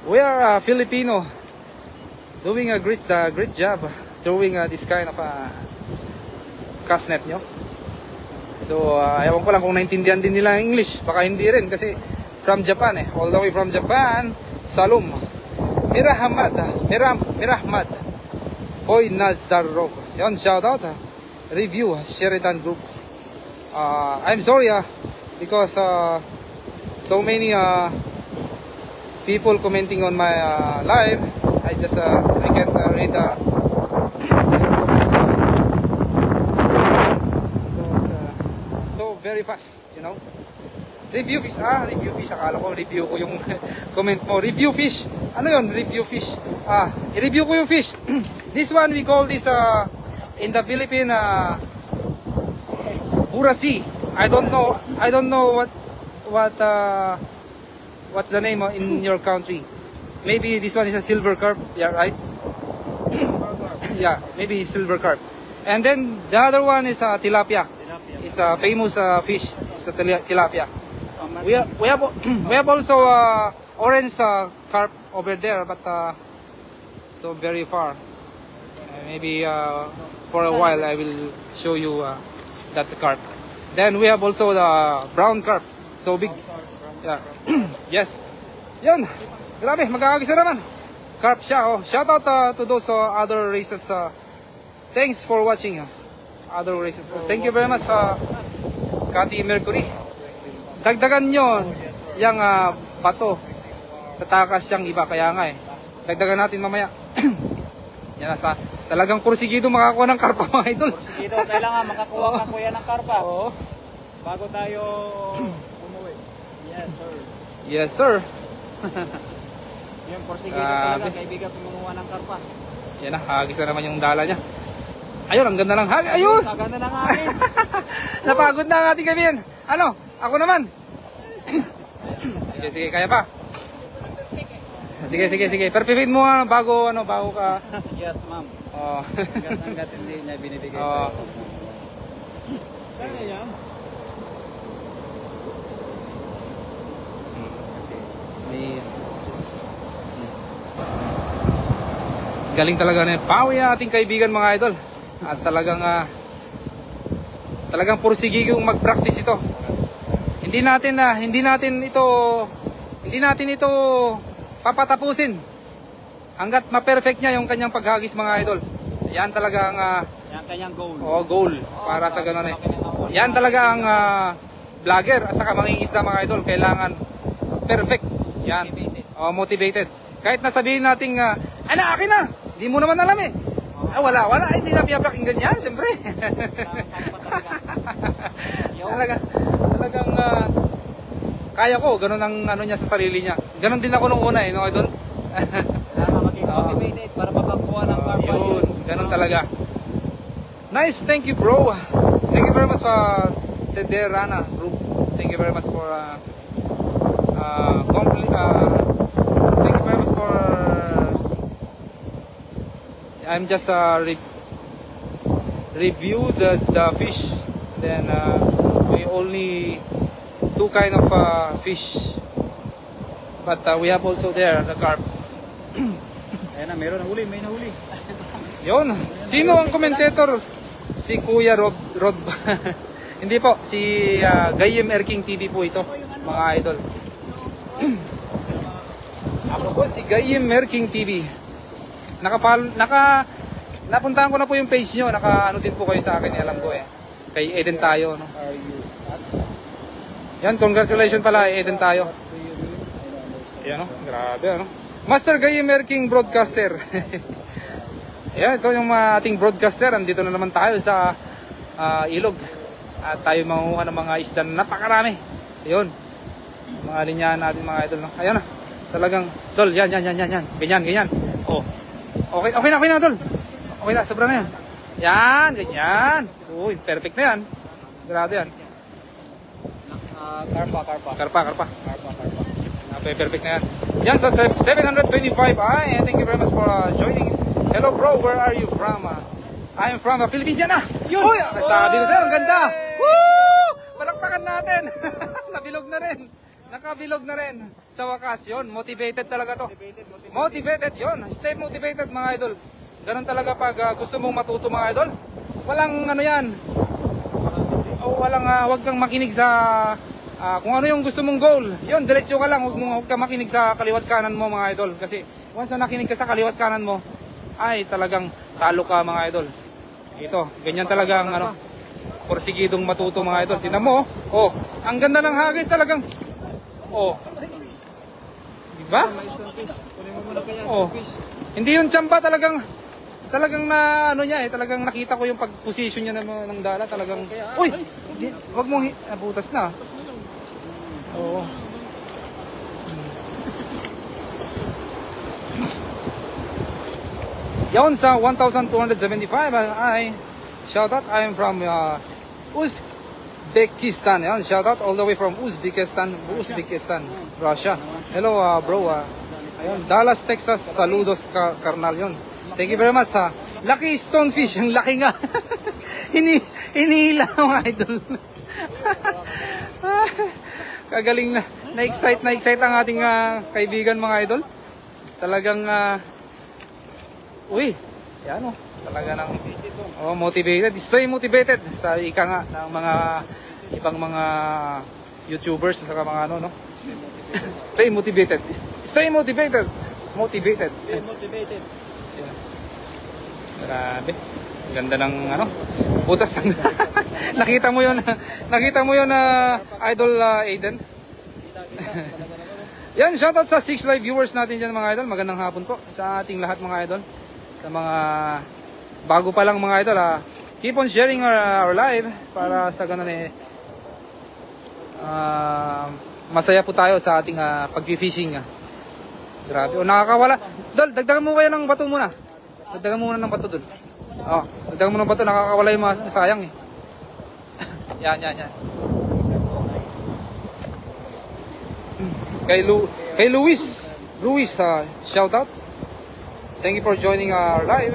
Speaker 1: we are Filipino doing a great job doing this kind of castnet nyo. So, ewan ko lang kung naintindihan din nila ang English. Baka hindi rin kasi from Japan all the way from Japan. Salum Mirahmad Boy Nazarov. Yon, shout out. Review Sheridan Group. I'm sorry because so many people commenting on my live. I can't read so very fast, you know. Review fish, review fish. Akala ko review ko yung comment mo. Review fish. Ano yun? Review fish. I-review ko yung fish. This one we call this in the Philippines burasi. I don't know what's the name in your country. Maybe this one is a silver carp. Yeah, right? Yeah, maybe silver carp. And then the other one is tilapia. It's a famous fish. It's a tilapia. We have also orange carp over there, but so very far. Maybe for a while I will show you that carp. Then we have also the brown carp, so big. Yeah. Yes. Yun. Grabe, magkakagisa naman. Carp siya. Oh. Shout out to those other races. Thanks for watching. Other races. Thank you very much, Cathy Mercury. Dagdagan nyo yung bato. Tatakas siyang iba, kaya nga dagdagan natin mamaya. Yan na, talagang porsigido makakuha ng karpa mga idol.
Speaker 2: Porsigido, kailangan makakuha ka kuya ng karpa.
Speaker 1: Oo.
Speaker 2: Bago tayo umuwi. Yes, sir.
Speaker 1: Yes, sir.
Speaker 2: Yung porsigido talaga, kaibigan kumuha ng karpa.
Speaker 1: Yan na, hagis na naman yung dala niya. Ayun, ang ganda ng hagis. Ayun!
Speaker 2: Ang ganda ng hagis.
Speaker 1: Napagod na ang ating kaibigan. Ano? Ako naman. Sige, kaya pa. Sige. Perfect mo nga bago ka.
Speaker 2: Yes, ma'am.
Speaker 1: Oh.
Speaker 2: Hanggat hindi niya binibigay
Speaker 1: Oo.
Speaker 2: sa'yo. Sana yan.
Speaker 1: May galing talaga na Pawi ang ating kaibigan mga idol. At talagang pursigigong mag-practice ito. Hindi natin ito papatapusin hanggat ma-perfect niya yung kanyang paghagis mga idol. Yan talaga ang
Speaker 2: Yan kanyang goal.
Speaker 1: goal para sa ganun eh. Yan talaga ang vlogger at saka mangingisda mga idol. Kailangan perfect. Yan. Motivated. Kahit nasabihin natin akin na. Hindi mo naman alam eh. Wala. Hindi na pinapakinggan yan, siyempre. Talagang kaya ko. Ganun ang niya sa sarili niya. Ganun din ako nung una eh, no, idol?
Speaker 2: Kailangan maging motivated para makakuha ng karma.
Speaker 1: Yun, ganun talaga. Nice, thank you bro. Thank you very much Sederana group. Thank you very much for thank you very much for I'm just review the fish. Then we only two kind of fish, but we have also there the carp.
Speaker 2: Ayan na, meron nahuli, may nahuli.
Speaker 1: Yun. Sino ang commentator? Si Kuya Rod. Hindi po, si Gayem Erking TV po ito, mga idol. Ako po si Gayem Erking TV. Napuntahan ko na po yung page nyo. Naka-ano din po kayo sa akin, alam ko eh. Kay Eden tayo, no? Yan, congratulations pala, Eden tayo. Yan, no? Grabe, ano? Master Gayem Erking Broadcaster. Yan, ito yung ating broadcaster. Andito na naman tayo sa ilog. At tayo manguha ng mga isda na napakarami. Yun. Mga linyahan natin mga idol, no? Ayan na. Talagang, tol, yan. Ganyan. Oh. Okay na, tol. Okay na, sobra na yan. Yan, ganyan. Uy, perfect na yan. Grabe yan. Karpa. Perfect na yan. Yan sa 725. Ay, thank you very much for joining. Hello bro, where are you from? I am from the Philippines yan ah. Uy, sabi ko sa'yo, ang ganda. Woo! Palakpakan natin. Nakabilog na rin. Sa wakas, yun. Motivated talaga to. Motivated, yun. Stay motivated mga idol. Ganun talaga pag gusto mong matuto mga idol. Walang ano yan. Wag kang makinig sa kung ano yung gusto mong goal. Yun, diretso ka lang. Huwag kang makinig sa kaliwat kanan mo mga idol. Kasi once na nakinig ka sa kaliwat kanan mo, ay talagang talo ka mga idol. Ito, ganyan talaga ang porsigidong matuto mga idol. Tingnan mo, oh, ang ganda ng hagis talagang. Oh. Diba? Oh. Hindi yung tsamba talagang na niya eh, talagang nakita ko yung pag-position niya ng dala, talagang uy, wag mong butas na. Oo. Yan sa 1,275 ay shoutout. I am from Uzbekistan. Yan, shoutout all the way from Uzbekistan, Russia. Hello bro. Ayun, Dallas, Texas. Saludos karnal yon. Thank you very much ha. Lucky stonefish, ang laki nga. Hinihila mga idol. Kagaling na. Na-excite ang ating kaibigan mga idol. Talagang uy, yan o. Talaga nang motivated. Stay motivated sa ika nga ng mga ibang mga YouTubers sa mga no? Stay motivated. Stay motivated. Motivated. Yeah. Grabe. Ganda ng butas ng nakita mo yun idol Aiden. Yan, shoutout sa 6 live viewers natin dyan mga idol. Magandang hapon po sa ating lahat mga idol. Sa mga bago pa lang mga idol, keep on sharing our live para sa ganun masaya po tayo sa ating pag-fishing. Grabe, nakakawala. Dol, dagdagan mo kayo ng bato muna. Dagdagan mo muna ng bato dun. Dagdagan mo ng bato, nakakawala yung sayang eh. Yan. Kay Luis Luis, shout out. Thank you for joining our live.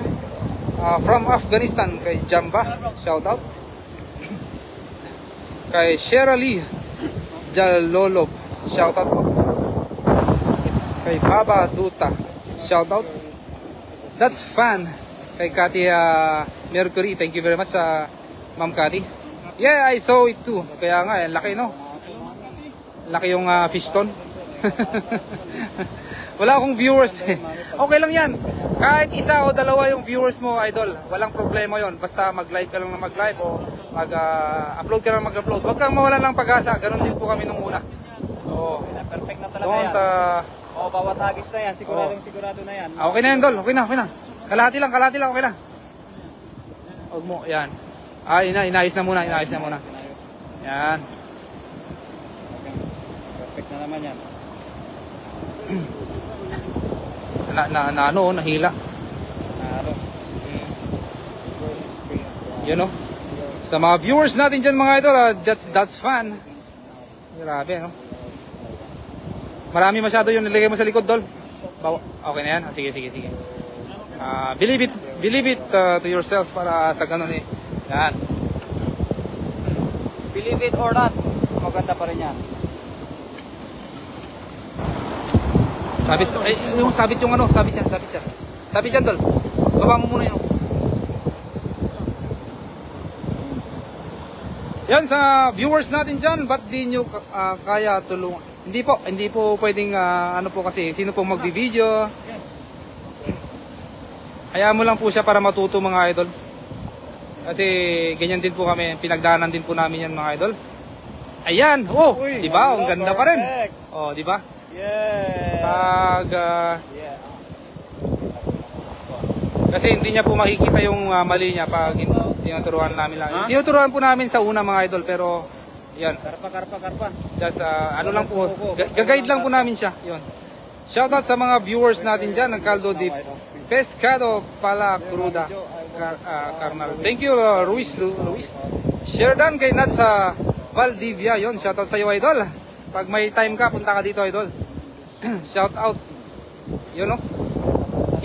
Speaker 1: From Afghanistan, kay Jamba, shout out. Kay Sherali Jalolob, shout out po. Kay Baba Duta, shout out. That's fun. Kay Cathy Mercury, thank you very much sa Ma'am Cathy. Yeah, I saw it too. Kaya nga, laki no. Laki yung piston. Wala akong viewers. Okay lang yan. Kahit isa o dalawa yung viewers mo, idol. Walang problema yon. Basta mag-live ka lang na mag-live o mag-upload ka lang mag-upload. Huwag kang mawalan ng pag-asa. Ganon din po kami nung una. So,
Speaker 2: Perfect na talaga yan. Bawat hagis na yan. Sigurado na yan.
Speaker 1: Okay na yan, Dol. Okay na. Kalahati lang. Okay na. Huwag mo. Yan. Inayos na muna. Yan.
Speaker 2: Perfect na naman yan.
Speaker 1: Nahila. Yun o. Sa mga viewers natin dyan mga idol, that's fun. Grabe, no? Marami masyado yung nilagay mo sa likod, Dol. Okay na yan? Sige. Believe it to yourself para sa ganun eh. Yan.
Speaker 2: Believe it or not, maganda pa rin yan.
Speaker 1: Sabit yan, Dol. Baba mo muna yun. Yan sa viewers natin dyan, ba't di nyo kaya tulungan? Hindi po pwedeng kasi sino pong magbi-video. Hayaan mo lang po siya para matuto mga idol. Kasi ganyan din po kami, pinagdaanan din po namin yan mga idol. Ayan, di ba? Ang ganda pa rin. Oh, di ba?
Speaker 2: Yeah.
Speaker 1: Kasi hindi niya po makikita yung mali niya pag tinuturuan namin lang. Tinuturuan po namin sa una mga idol pero yan.
Speaker 2: Karpa.
Speaker 1: Just lang po, gagayad lang po namin siya. Yun. Shoutout sa mga viewers natin dyan, ng Caldo de Pescado Pala Cruda Carnal. Thank you Ruiz. Share dan kay Nat sa Valdivia. Yun, shoutout sa iyo idol. Pag may time ka, punta ka dito idol. Shoutout. Yun no.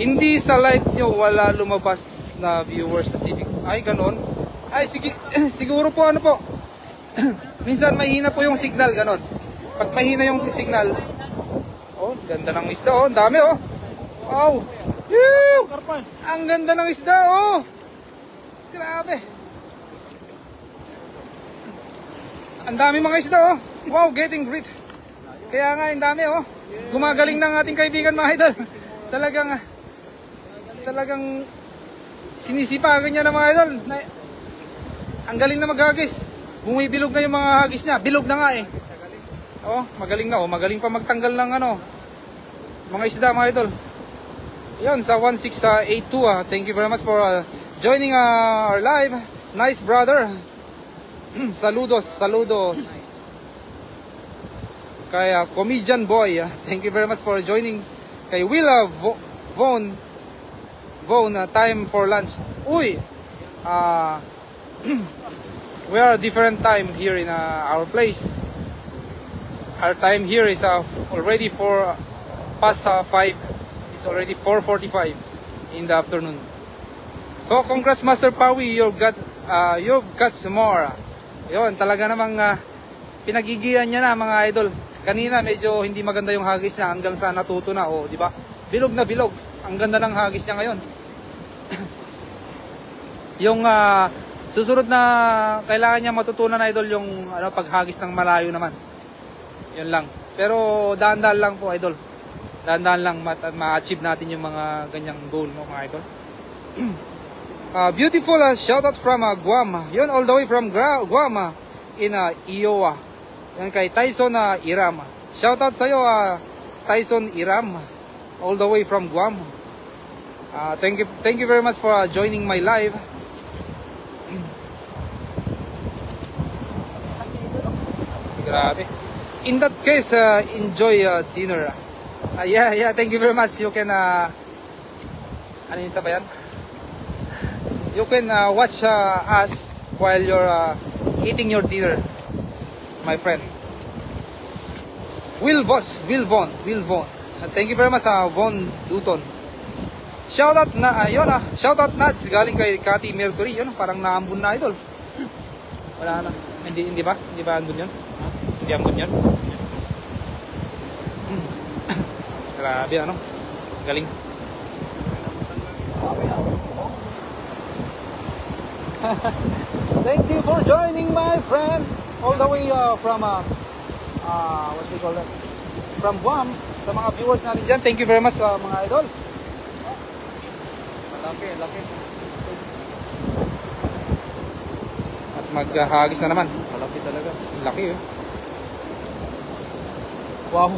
Speaker 1: Hindi sa live nyo wala lumabas na viewers sa Civic. Ay, ganon. Ay, sige, siguro po po. Minsan mahina po yung signal, ganon. Pag mahina yung signal, ganda ng isda, ang dami, Wow! Woo! Ang ganda ng isda, Grabe. Ang dami mga isda, Wow, getting great. Kaya nga, ang dami, Gumagaling ng ating kaibigan mga idol. Talagang sinisipagan niya ng mga idol. Ang galing na maghagis. Bumibilog na yung mga hagis niya. Bilog na nga eh. Magaling na Magaling pa magtanggal ng mga isda mga idol. Yan sa 1682. Thank you very much for joining our live. Nice brother. Saludos. Kay Comedian Boy. Thank you very much for joining. Kay Willa Vaughn, time for lunch. We are different time here in our place. Our time here is already past 5. It's already 4:45 in the afternoon. So congrats Master Pawi, you've got some more. Yun, talaga namang pinagigilan niya na mga idol. Kanina medyo hindi maganda yung hagis niya hanggang sa natuto na, di ba? Bilog na bilog. Ang ganda ng hagis niya ngayon. Yung susunod na kailangan niya matutunan idol yung paghagis ng malayo naman. Yun lang. Pero dahan-dahan lang po idol. Dahan-dahan lang ma-achieve natin yung mga ganyang goal mo mga idol. Beautiful shoutout from Guam. Yun all the way from Guam in Iowa. Yan kay Tyson Iram. Shoutout sa iyo Tyson Iram all the way from Guam. Thank you very much for joining my live. Grabe. In that case, enjoy dinner. Yeah, thank you very much. You can ano yung sabayan? You can watch us while you're eating your dinner, my friend. Will Vaughn. Thank you very much sa Von Duton. Shoutout na, ayun shoutout nuts galing kay Cathy Mercury. Yun, parang naambun na idol. Wala na. Hindi ba? Hindi ba ambun yun? Hindi ambun yun? Grabe ano? Galing. Thank you for joining my friend. All the way from, what do you call that? From Guam. Sa mga viewers natin dyan. Thank you very much mga idol.
Speaker 2: Laki.
Speaker 1: At maghahagis na naman.
Speaker 2: Malaki talaga.
Speaker 1: Laki eh. Wow.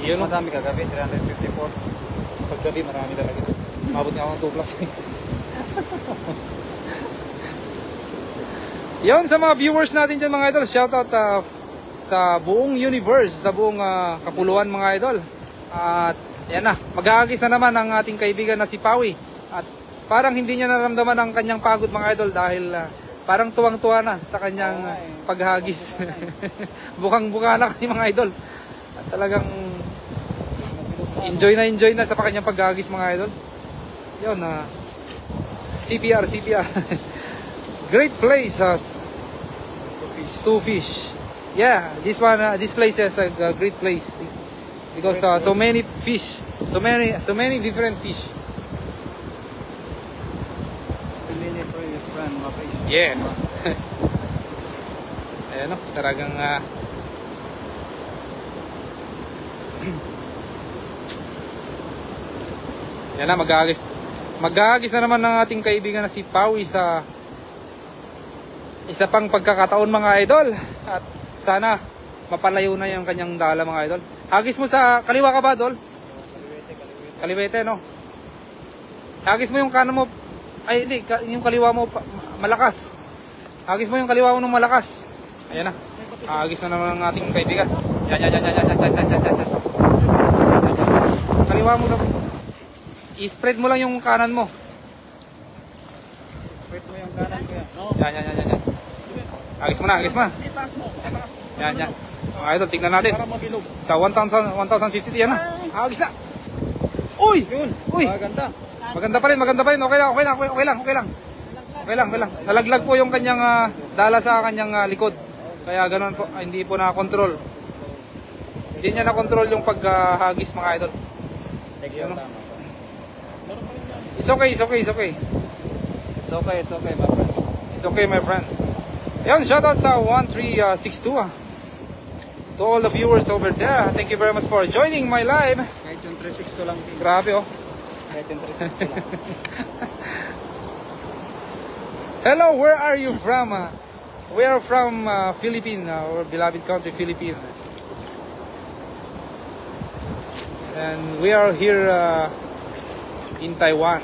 Speaker 1: Yun o.
Speaker 2: Madami kagabi, 354.
Speaker 1: Paggabi marami talaga. Mabot nga ako ng 2 plus. Yun sa mga viewers natin dyan mga idol. Shoutout sa buong universe, sa buong kapuluan mga idol. At yan na, maghahagis na naman ang ating kaibigan na si Pawi. At parang hindi niya naramdaman ang kanyang pagod mga idol dahil parang tuwang-tuwa na sa kanyang paghagis. Bukang-buka na kanya mga idol. At talagang enjoy na sa kanyang paghagis mga idol. Yun, CPR. Great place to fish. Yeah, this place is a great place. Because so many fish, so many different fish. Yeah. Ayan o, talagang yan na, maghahagis na naman ng ating kaibigan na si Pawi sa isa pang pagkakataon mga idol. At sana mapalayo na yung kanyang dala mga idol. Hagis mo sa kaliwa ka ba, Dol? Kaliwete, no? Hagis mo yung kanan mo. Ay, hindi. Yung kaliwa mo malakas. Hagis mo yung kaliwa mo ng malakas. Ayan na. Hagis na naman ng ating kaibigan. Yan. Kaliwa mo daw. I-spread mo lang yung kanan mo.
Speaker 2: Spread mo yung kanan ko yan.
Speaker 1: Yan. Hagis mo na. Yan. Mga idol, tignan natin.
Speaker 2: Para mabilog.
Speaker 1: Sa 1,050 yan na. Hagis na. Uy!
Speaker 2: Maganda.
Speaker 1: Maganda pa rin. Okay lang. Nalaglag po yung kanyang dala sa kanyang likod. Kaya ganoon po, hindi po na-control. Hindi niya na-control yung paghagis mga idol. It's okay.
Speaker 2: It's okay, my friend.
Speaker 1: It's okay, my friend. Yan, shoutout sa 1362 to all the viewers over there. Thank you very much for joining my live.
Speaker 2: Kahit yung 360 lang din.
Speaker 1: Grabe oh.
Speaker 2: Kahit yung 360 lang.
Speaker 1: Hello, where are you from? We are from Philippines, our beloved country, Philippines. And we are here in Taiwan.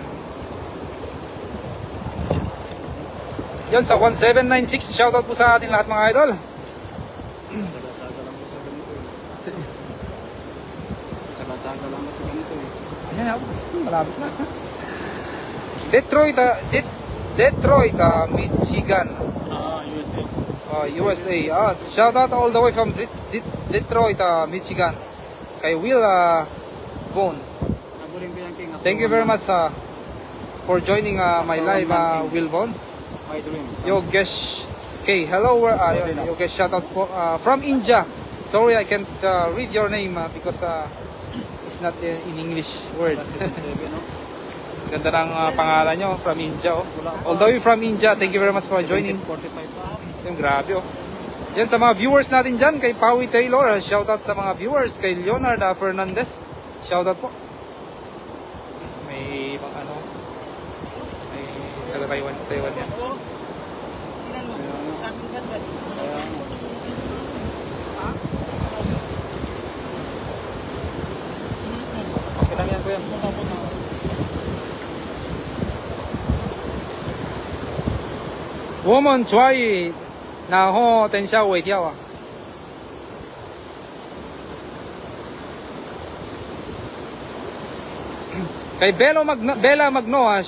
Speaker 1: Yan, sa 1796, shoutout po sa ating lahat mga idol.
Speaker 2: Tsaga lang sa ganito eh.
Speaker 1: Ayan, malapit na. Detroit, Michigan. USA. Shoutout all the way from Detroit, Michigan. Kay Will Vaughn. Thank you very much for joining my live, Will Vaughn. Yogesh K. Hello, where are you? Yogesh, shoutout po from India. Sorry, I can't read your name because it's not in English word. Ganda ng pangalan nyo, from India. All the way from India, thank you very much for joining. Yung grabe oh. Yan sa mga viewers natin dyan, kay Pawi Taylor, shoutout sa mga viewers, kay Leonard Fernandez, shoutout po. May taga-Taiwan yan.
Speaker 2: Kailangan yan ko yan.
Speaker 1: Woman try 然后等一下尾跳啊。Kay Bella Magnoa,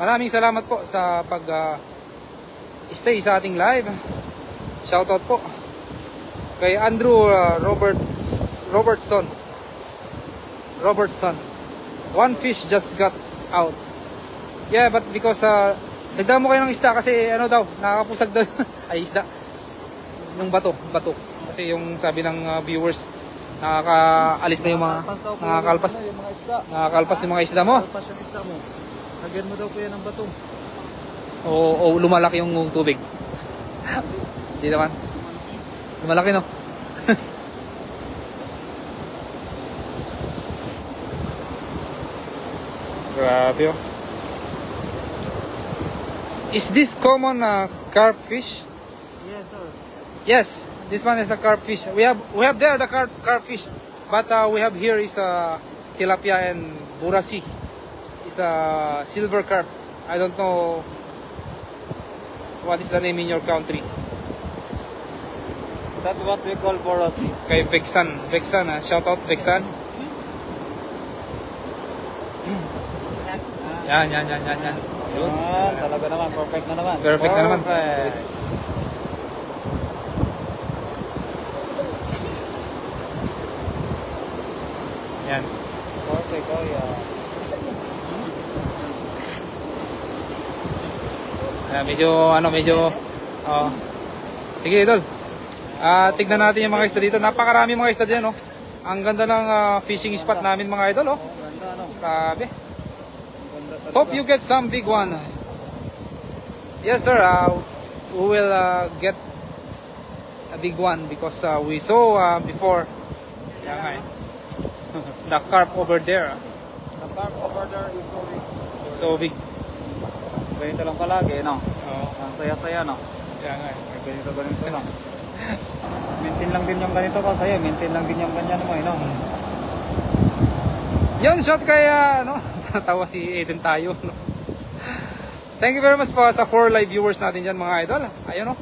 Speaker 1: maraming salamat po sa pag stay sa ating live. Shoutout po. Kay Andrew Robertson. One fish just got out. Yeah, but because dagdagan mo kayo ng isda kasi ano daw, nakakapusag daw. Ay, isda. Yung bato. Kasi yung sabi ng viewers, nakakaalis na yung mga nakakalpas.
Speaker 2: Yung mga isda.
Speaker 1: Nakakalpas yung mga isda mo.
Speaker 2: Kalpas yung isda mo. Lagyan mo daw kuya ng bato.
Speaker 1: O lumalaki yung tubig. Hindi naman. Lumalaki, no? Grabe, oh. Is this common carp fish?
Speaker 2: Yes, sir.
Speaker 1: Yes, this one is a carp fish. We have there the carp fish, but we have here is tilapia and burasi. It's a silver carp. I don't know what is the name in your country.
Speaker 2: That's what we call borasi.
Speaker 1: Kay Vexan, shout out Vexan. Yan. Yun.
Speaker 2: Talaga naman, perfect na naman.
Speaker 1: Perfect na naman. Yan.
Speaker 2: Perfect, oh yeah.
Speaker 1: Medyo sige, idol. Tignan natin yung mga isda dito. Napakarami mga isda diyan, no. Ang ganda ng fishing spot namin, mga idol, oh.
Speaker 2: Ganda, ano?
Speaker 1: Grabe.
Speaker 2: Ganda talaga.
Speaker 1: Hope you get some big one. Yes, sir. We will get a big one because we saw before. The carp over there.
Speaker 2: The carp over there is so big.
Speaker 1: So big.
Speaker 2: Ganito lang palagi, no?
Speaker 1: Oo.
Speaker 2: Ang saya-saya, no? Ganito lang. Maintain lang din yung ganito ka sa'yo. Maintain lang din yung ganyan mo, no?
Speaker 1: Yun, shot kaya, tawa si Aiden tayo, no? Thank you very much sa 4 live viewers natin dyan, mga idol. Ayun, no?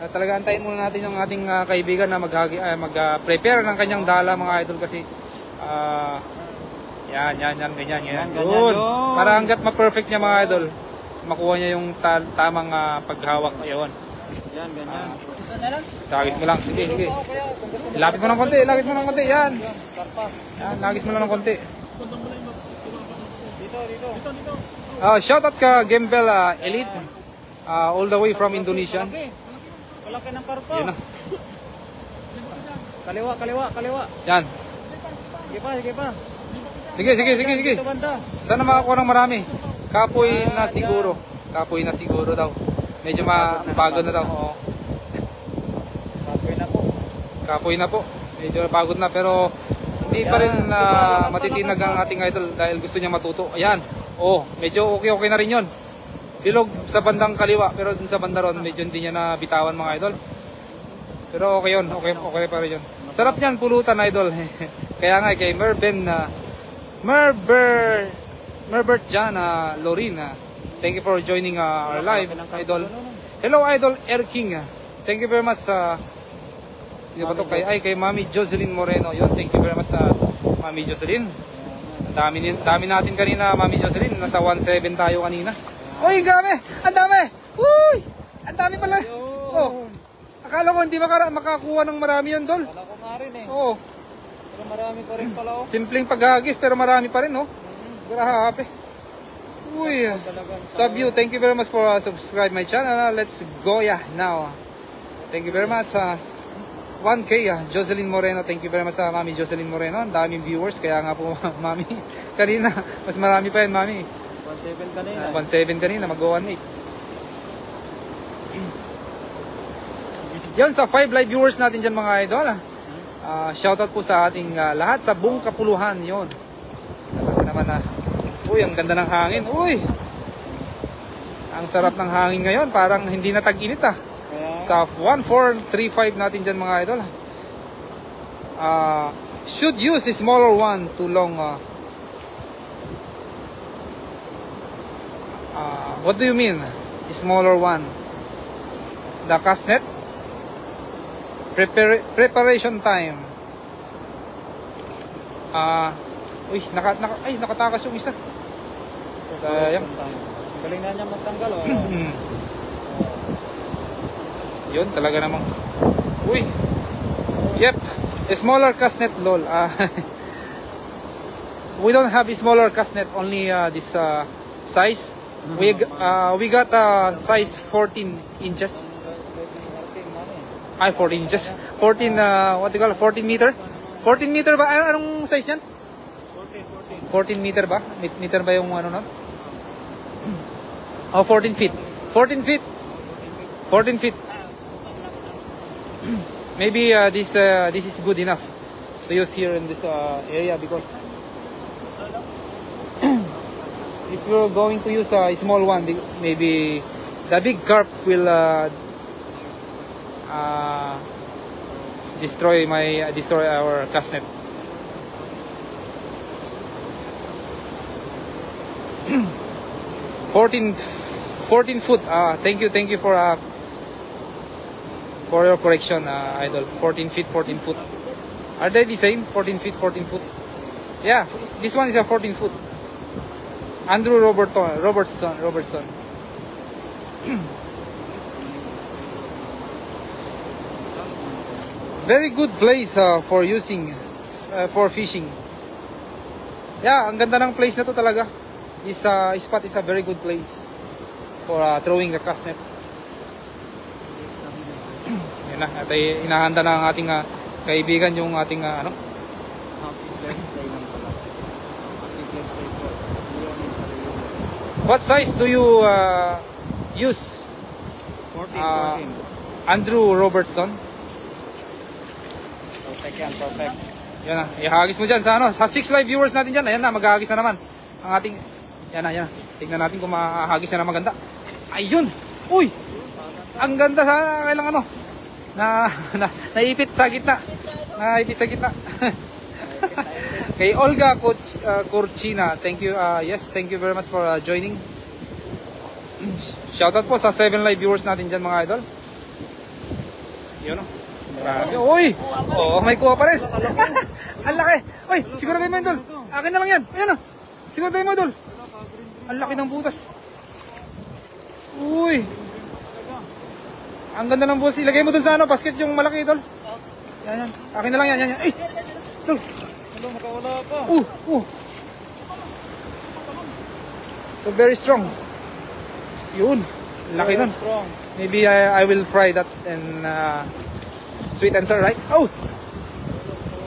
Speaker 1: Talaga antayin muna natin yung ating kaibigan na mag-prepare ng kanyang dala, mga idol, kasi yan, ganyan. Yun. Para hanggat ma-perfect niya, mga idol, makuha niya yung tamang paghawak. Ayun.
Speaker 2: Yan, ganyan.
Speaker 1: Lagis mo lang. Sige. Lapit mo ng konti. Yan. Yan, lagis mo lang ng konti.
Speaker 2: Dito.
Speaker 1: Shout out ka Gembel Elite. All the way from Indonesia.
Speaker 2: Malaki ng karpa.
Speaker 1: Yan na.
Speaker 2: Kaliwa.
Speaker 1: Yan.
Speaker 2: Sige pa.
Speaker 1: Sige.
Speaker 2: Dito banda.
Speaker 1: Sana makakuha ng marami. Kapoy na siguro daw. Medyo mapagod na daw. Oo. Kapoy na po. Medyo napagod na pero hindi pa rin matitinag ang ating idol dahil gusto niya matuto. Ayan. Oh, medyo okay na rin 'yon. Bilog sa bandang kaliwa pero dun sa banda ron medyo hindi niya nabitawan, mga idol. Pero okay 'yon. Okay pa rin 'yon. Sarap niyan pulutan, idol. Kaya nga kay Merbert Jan Lorin. Thank you for joining our live, idol. Hello, idol Air King. Thank you very much sino ba to? Kay Mami Jocelyn Moreno. Yun, thank you very much sa Mami Jocelyn. Ang dami natin kanina, Mami Jocelyn. Nasa 1.7 tayo kanina. Uy, ang dami! Uy! Ang dami pala! Oh, akala ko hindi makakuha ng marami yun, Dol.
Speaker 2: Akala ko nga rin, eh.
Speaker 1: Oo.
Speaker 2: Pero marami pa rin pala, oh.
Speaker 1: Simpleng paghagis pero marami pa rin, oh. Grabe. Uy. Sub you, thank you very much for subscribe my channel. Let's go now. Thank you very much 1K Jocelyn Moreno. Thank you very much Mami Jocelyn Moreno. Ang daming viewers kaya nga po Mami. Kanina mas marami pa yan, Mami.
Speaker 2: 1.7 kanina.
Speaker 1: 1.7 kanina, mag-1.8. Yan sa 5 live viewers natin dyan, mga idol. Shoutout po sa ating lahat sa buong Kapuluhan. Yon. Naman uy, ang ganda ng hangin. Uy. Ang sarap ng hangin ngayon, parang hindi na tag-init Sa 1435 natin dyan, mga idol. Should use a smaller one to long. What do you mean? A smaller one? The cast net? Preparation time. Uy, nakatakas yung isa. Sayang.
Speaker 2: Galing na niya magtanggal, oh.
Speaker 1: Yun, talaga namang. Uy. Yep, a smaller castnet, lol. We don't have a smaller castnet, only this size. We got size 14 inches. Ay, 14 inches. 14, what do you call it? 14 meter? 14 meter ba? Anong size yan? 14 meter ba? Meter ba yung ano nun? Oh, 14 feet. 14 feet. 14 feet. Maybe this is good enough to use here in this area, because if you're going to use a small one, maybe the big carp will destroy our castnet. Fourteen foot. Thank you for your correction, Idol. 14 feet, 14 foot. Are they the same? 14 feet, 14 foot. Yeah, this one is a 14 foot. Andrew Robertson. Very good place for using for fishing. Yeah, ang ganda ng place na to talaga. This spot is a very good place for throwing the castnet. Yan na, at inahanda na ang ating kaibigan yung ating ano. What size do you use?
Speaker 2: 14.
Speaker 1: Andrew Robertson.
Speaker 2: Perfect yan, perfect.
Speaker 1: Yan na, ihagis mo dyan sa ano, sa 6 live viewers natin dyan. Ayan na, maghahagis na naman ang ating, yan na. Tignan natin kung mahagis na maganda. Ayun! Uy! Ang ganda sana, kailang ano, naipit sa gitna. Naipit sa gitna. Kay Olga Corchina, thank you, yes, thank you very much for joining. Shoutout po sa 7 live viewers natin dyan, mga idol. Yun o. Grabe. Uy! Oh, may kuha pa rin. Ang laki. Uy, siguro tayo mo, idol. Akin na lang yan. Ayan o. Siguro tayo mo, idol. Ang laki ng butas. Uy. Ang ganda ng butas. Ilagay mo dun sa ano, basket yung malaki, idol. Yan. Akin na lang yan. Ay! Idol.
Speaker 2: Hello, makawala pa.
Speaker 1: So very strong. Yun. Laki nun.
Speaker 2: Strong.
Speaker 1: Maybe I will fry that and sweet and sour, right? Oh!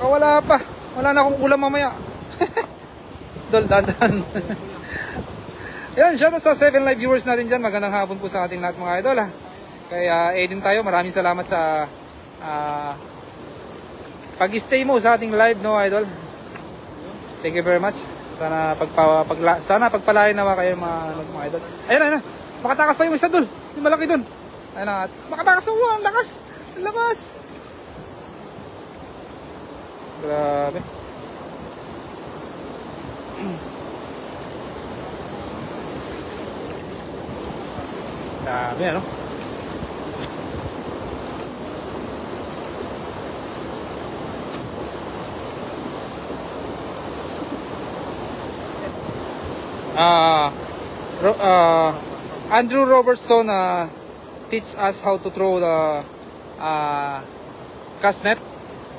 Speaker 1: Wala pa. Wala na akong ulam mamaya. Dol, dadan. Yan, shoutout sa 7 live viewers natin dyan. Magandang hapon po sa ating lahat, mga idol. Kaya Aiden tayo. Maraming salamat sa pag-stay mo sa ating live, no, idol. Thank you very much. Sana pagpalain naman kayo, mga idol. Ayun. Makatakas pa yung isa, dol. Yung malaki dun. Ayun na. Makatakas na. Ang lakas. Ang lakas. Grabe. Grabe, ano? Andrew Robertson teach us how to throw the castnet.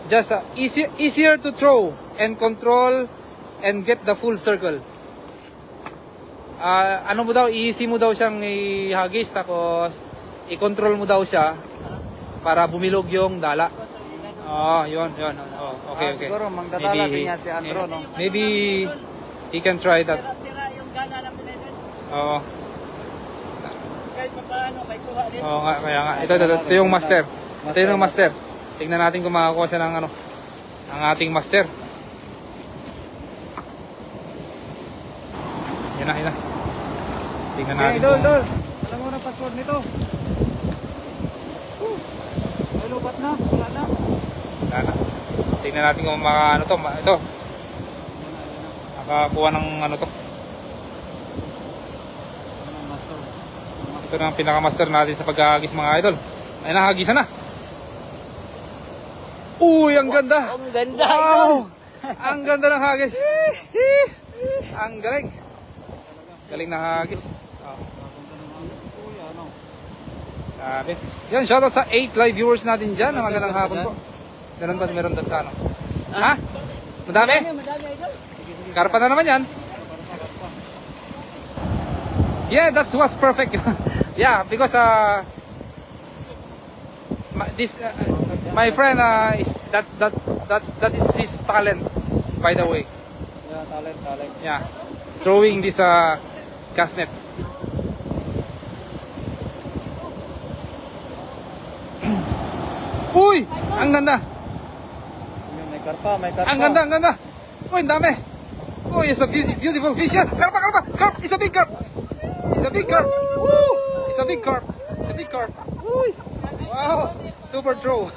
Speaker 1: Just easier to throw and control and get the full circle. Ano mo daw, easy mo daw siyang ihagis, tapos i-control mo daw siya para bumilog yung dala. Yun. Oh, okay.
Speaker 2: Siguro magdadala din niya si Andrew, no?
Speaker 1: Maybe he can try that. Oo. Oo nga, kaya nga. Ito yung master. Ito yung master. Tingnan natin kung makakuha siya ng ano, ang ating master. Yan na. Tingnan natin.
Speaker 2: Okay, Dol. Alam mo na password nito. Ay, lupat na. Wala na.
Speaker 1: Tingnan natin kung ano to. Ito. Makakuha ng ano to. Ito na ang pinaka-master natin sa pag-hagis, mga idol. Ay, nahagisan na. Uy, ang ganda.
Speaker 3: Ang ganda.
Speaker 1: Wow. Ang ganda ng hagis. Ang galing. Galing na hagis. Sabi. Yan, shoutout sa 8 live viewers natin dyan. Magandang hapon po. Ganun ba meron doon sa ano? Ha? Madami? Karpa na naman yan. Yeah, that was perfect. Yeah, because my friend is that is his talent, by the way.
Speaker 2: Yeah, talent.
Speaker 1: Yeah, throwing this cast net. Uy, ang ganda.
Speaker 2: May karpa.
Speaker 1: Ang ganda. Uy, ang dami. Uy, it's a beautiful fish. Yan. Carp. It's a big carp. Woo! It's a big carp. Uy. Wow. Super throw.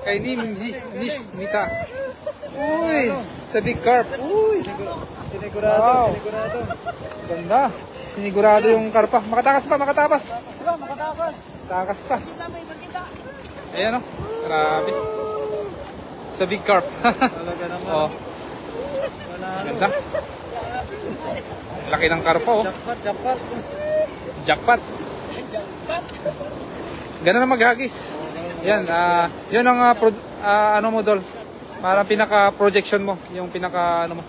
Speaker 1: Kay Nish Mita. Uy, it's a big carp. Uy.
Speaker 2: Sinigurado.
Speaker 1: Wow. Ganda. Sinigurado yung karpa. Makatakas pa.
Speaker 2: Diba, makatakas.
Speaker 1: Takas pa. Ayan o. Grabe. It's a big carp.
Speaker 2: Talaga naman.
Speaker 1: Oh, ganda. Laki ng karpa oh. Jackpot. Ganun na maghagis. Yan, yun ang ano mo Dol. Parang pinaka-projection mo, yung pinaka ano mo,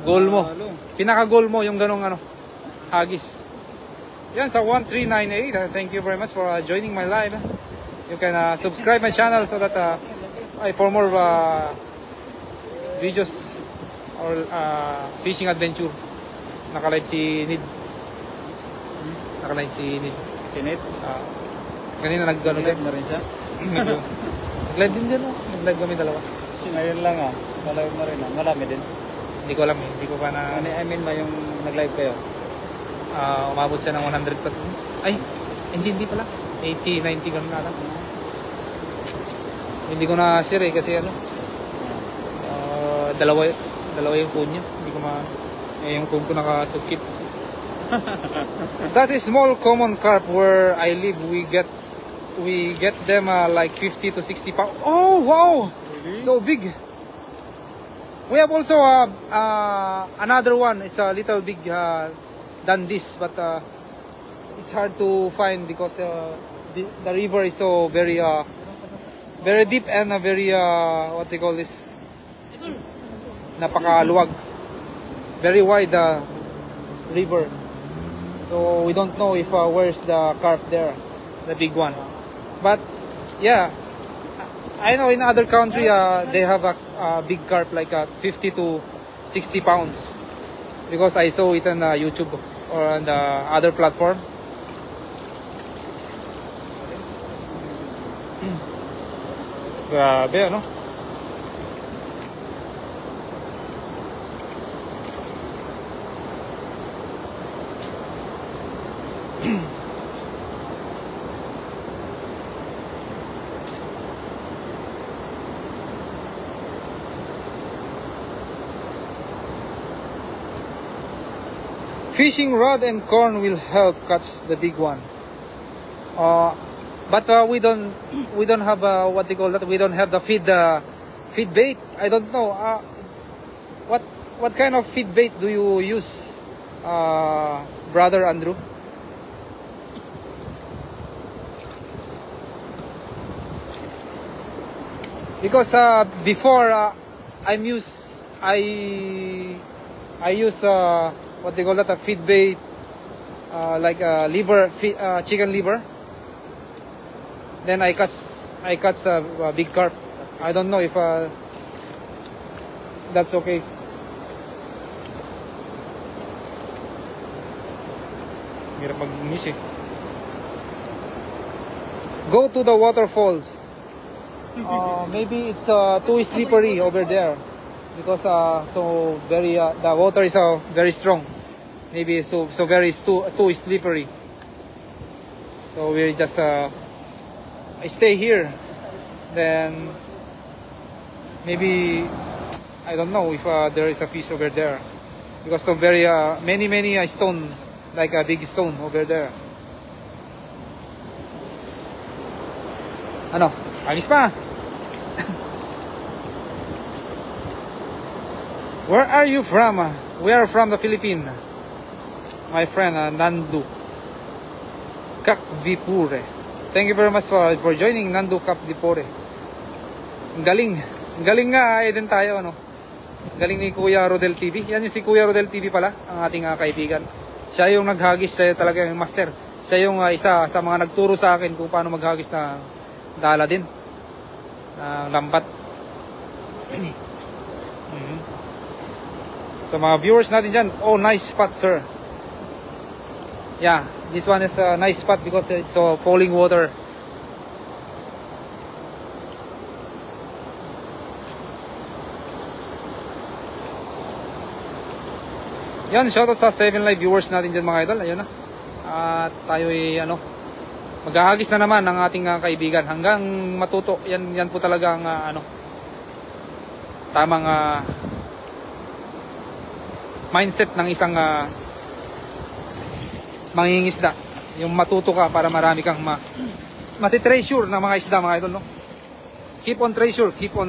Speaker 1: goal mo. Pinaka-goal mo yung ganung ano, hagis. Yan sa 1398. Thank you very much for joining my live. You can subscribe my channel so that for more videos or fishing adventure. Naka-live si Nid.
Speaker 2: Sinit.
Speaker 1: Kanina nag-ano din.
Speaker 2: na rin siya.
Speaker 1: Nag-live din din, no? Nag-live kami dalawa.
Speaker 2: Ngayon lang Nalive na rin Marami din.
Speaker 1: Hindi ko alam eh. Hindi ko pa na...
Speaker 2: I mean ba yung nag-live kayo?
Speaker 1: Umabot siya ng 100 plus. Ay, hindi pala. 80, 90 ganun na lang. Hindi ko na share eh kasi ano. Dalawa yung phone niya. Hindi ko yung phone ko nakasukit. That is small common carp where I live. We get them like 50 to 60 pounds. Oh wow!
Speaker 2: Really?
Speaker 1: So big. We have also another one. It's a little big than this, but it's hard to find because the river is so very deep and very what they call this, napakaluwag, very wide river. So we don't know if where's the carp there, the big one. But yeah, I know in other country they have a big carp like 50 to 60 pounds because I saw it on YouTube or on the other platform. Grabe ano? Fishing rod and corn will help catch the big one. But we don't have what they call that. We don't have the feed bait. I don't know what kind of feed bait do you use, brother Andrew? Because before I use what they call that, a feed bait, like liver, chicken liver. Then I catch a big carp. I don't know if that's okay. Hirap mag-miss eh. Go to the waterfalls. Maybe it's too slippery over there because so very the water is very strong. Maybe so very too slippery. So we just stay here. Then maybe I don't know if there is a fish over there because so very many stone, like a big stone over there. Ano? Alis pa. Where are you from? We are from the Philippines. My friend Nandu Kakdipure. Thank you very much for joining Nandu Kakdipure. Galing. Galing nga din tayo, ano. Galing ni Kuya Rodel TV. Yan yung si Kuya Rodel TV pala, ang ating kaibigan. Siya yung naghagis, siya talaga yung master. Siya yung isa sa mga nagturo sa akin kung paano maghagis na dala din. Lambat. So mga viewers natin dyan, oh nice spot sir. Yeah, this one is a nice spot because it's falling water. Yan, shoutout sa 7 live viewers natin dyan mga idol. Ayun na. At tayo ay maghahagis na naman ng ating kaibigan hanggang matuto. Yan po talaga ang tamang mindset ng isang mangingisda. Yung matuto ka para marami kang matitreasure ng mga isda mga idol, no? Keep on treasure, keep on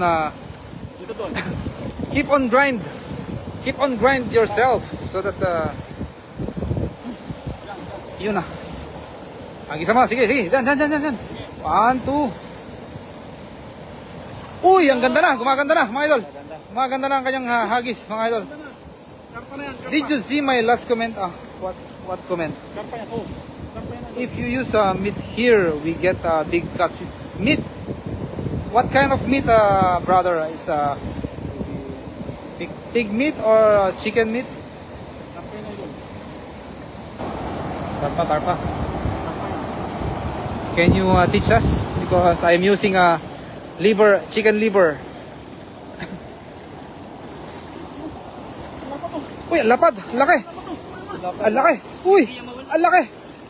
Speaker 1: keep on grind. Keep on grind yourself so that yun na. Ang isa mo, sige. Dan. 1, 2. Uy, ang ganda na. Gumaganda na, mga idol. Gumaganda na ang kanyang hagis, mga idol. Did you see my last comment? What comment? If you use meat here, we get big cuts. Meat? What kind of meat, brother? Is pig meat or chicken meat? Tarpa. Can you teach us? Because I'm using liver, chicken liver. Uy, ang lapad. Laki. Ang laki. Uy, ang laki.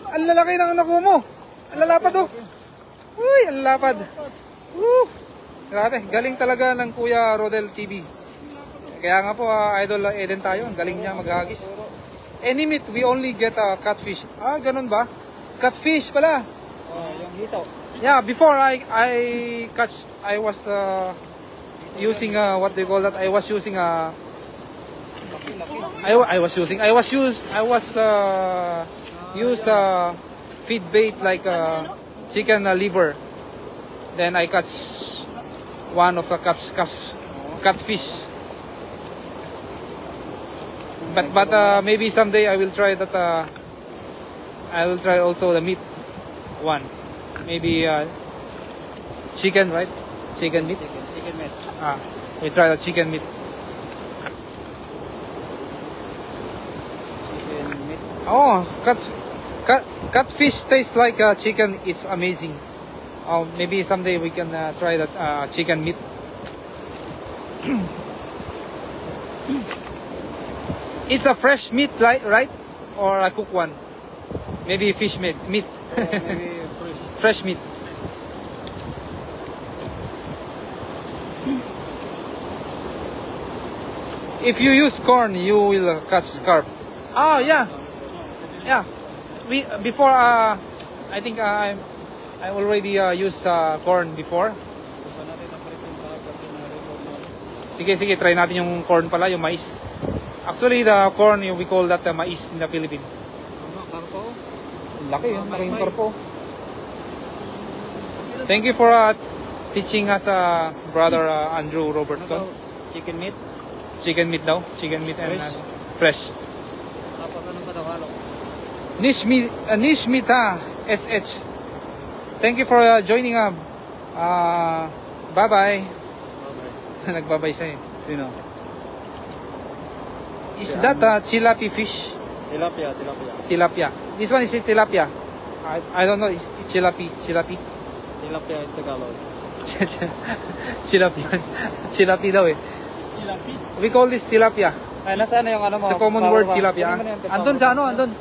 Speaker 1: Ang lalaki ng nakuha mo. Ang lalapad oh. Uy, ang lapad. Grabe, galing talaga ng Kuya Rodel TV. Kaya nga po, Idol Eden tayo. Ang galing niya maghagis. Any meat, we only get catfish. Ganun ba? Catfish pala.
Speaker 2: Yung hito.
Speaker 1: Yeah, before I was using what do you call that? I was using feed bait like chicken liver. Then I catch one of the catfish. But maybe someday I will try that. I will try also the meat one. Maybe chicken, right? Chicken meat.
Speaker 2: Chicken meat.
Speaker 1: We try the chicken meat.
Speaker 2: Chicken meat.
Speaker 1: Oh, catfish tastes like chicken. It's amazing. Maybe someday we can try that chicken meat. It's a fresh meat, right? Or a cooked one? Maybe fish meat.
Speaker 2: Maybe
Speaker 1: Fresh meat. If you use corn, you will catch carp. Yeah. Before I think I already used corn before. Sige, try natin yung corn pala, yung mais. Actually, the corn, we call that mais in the Philippines.
Speaker 2: Karpo.
Speaker 1: Laki yun, malaking karpo. Thank you for teaching us, brother Andrew Robertson.
Speaker 2: Chicken meat.
Speaker 1: Chicken meat daw. Chicken meat and fresh.
Speaker 2: Tapos anong katawalo?
Speaker 1: Nishmita SH. Thank you for joining. Bye-bye. Nagbabay siya eh.
Speaker 2: Sino?
Speaker 1: Is that tilapia fish?
Speaker 2: Tilapia.
Speaker 1: This one is tilapia. I don't know. It's tilapia.
Speaker 2: Tilapia in Tagalog.
Speaker 1: Tilapia daw eh.
Speaker 2: Tilapia?
Speaker 1: We call this tilapia.
Speaker 2: Ay, nasaan na yung ano mo?
Speaker 1: Sa common word tilapia.
Speaker 2: Kunin mo na yung
Speaker 1: Andun sa ano? Andun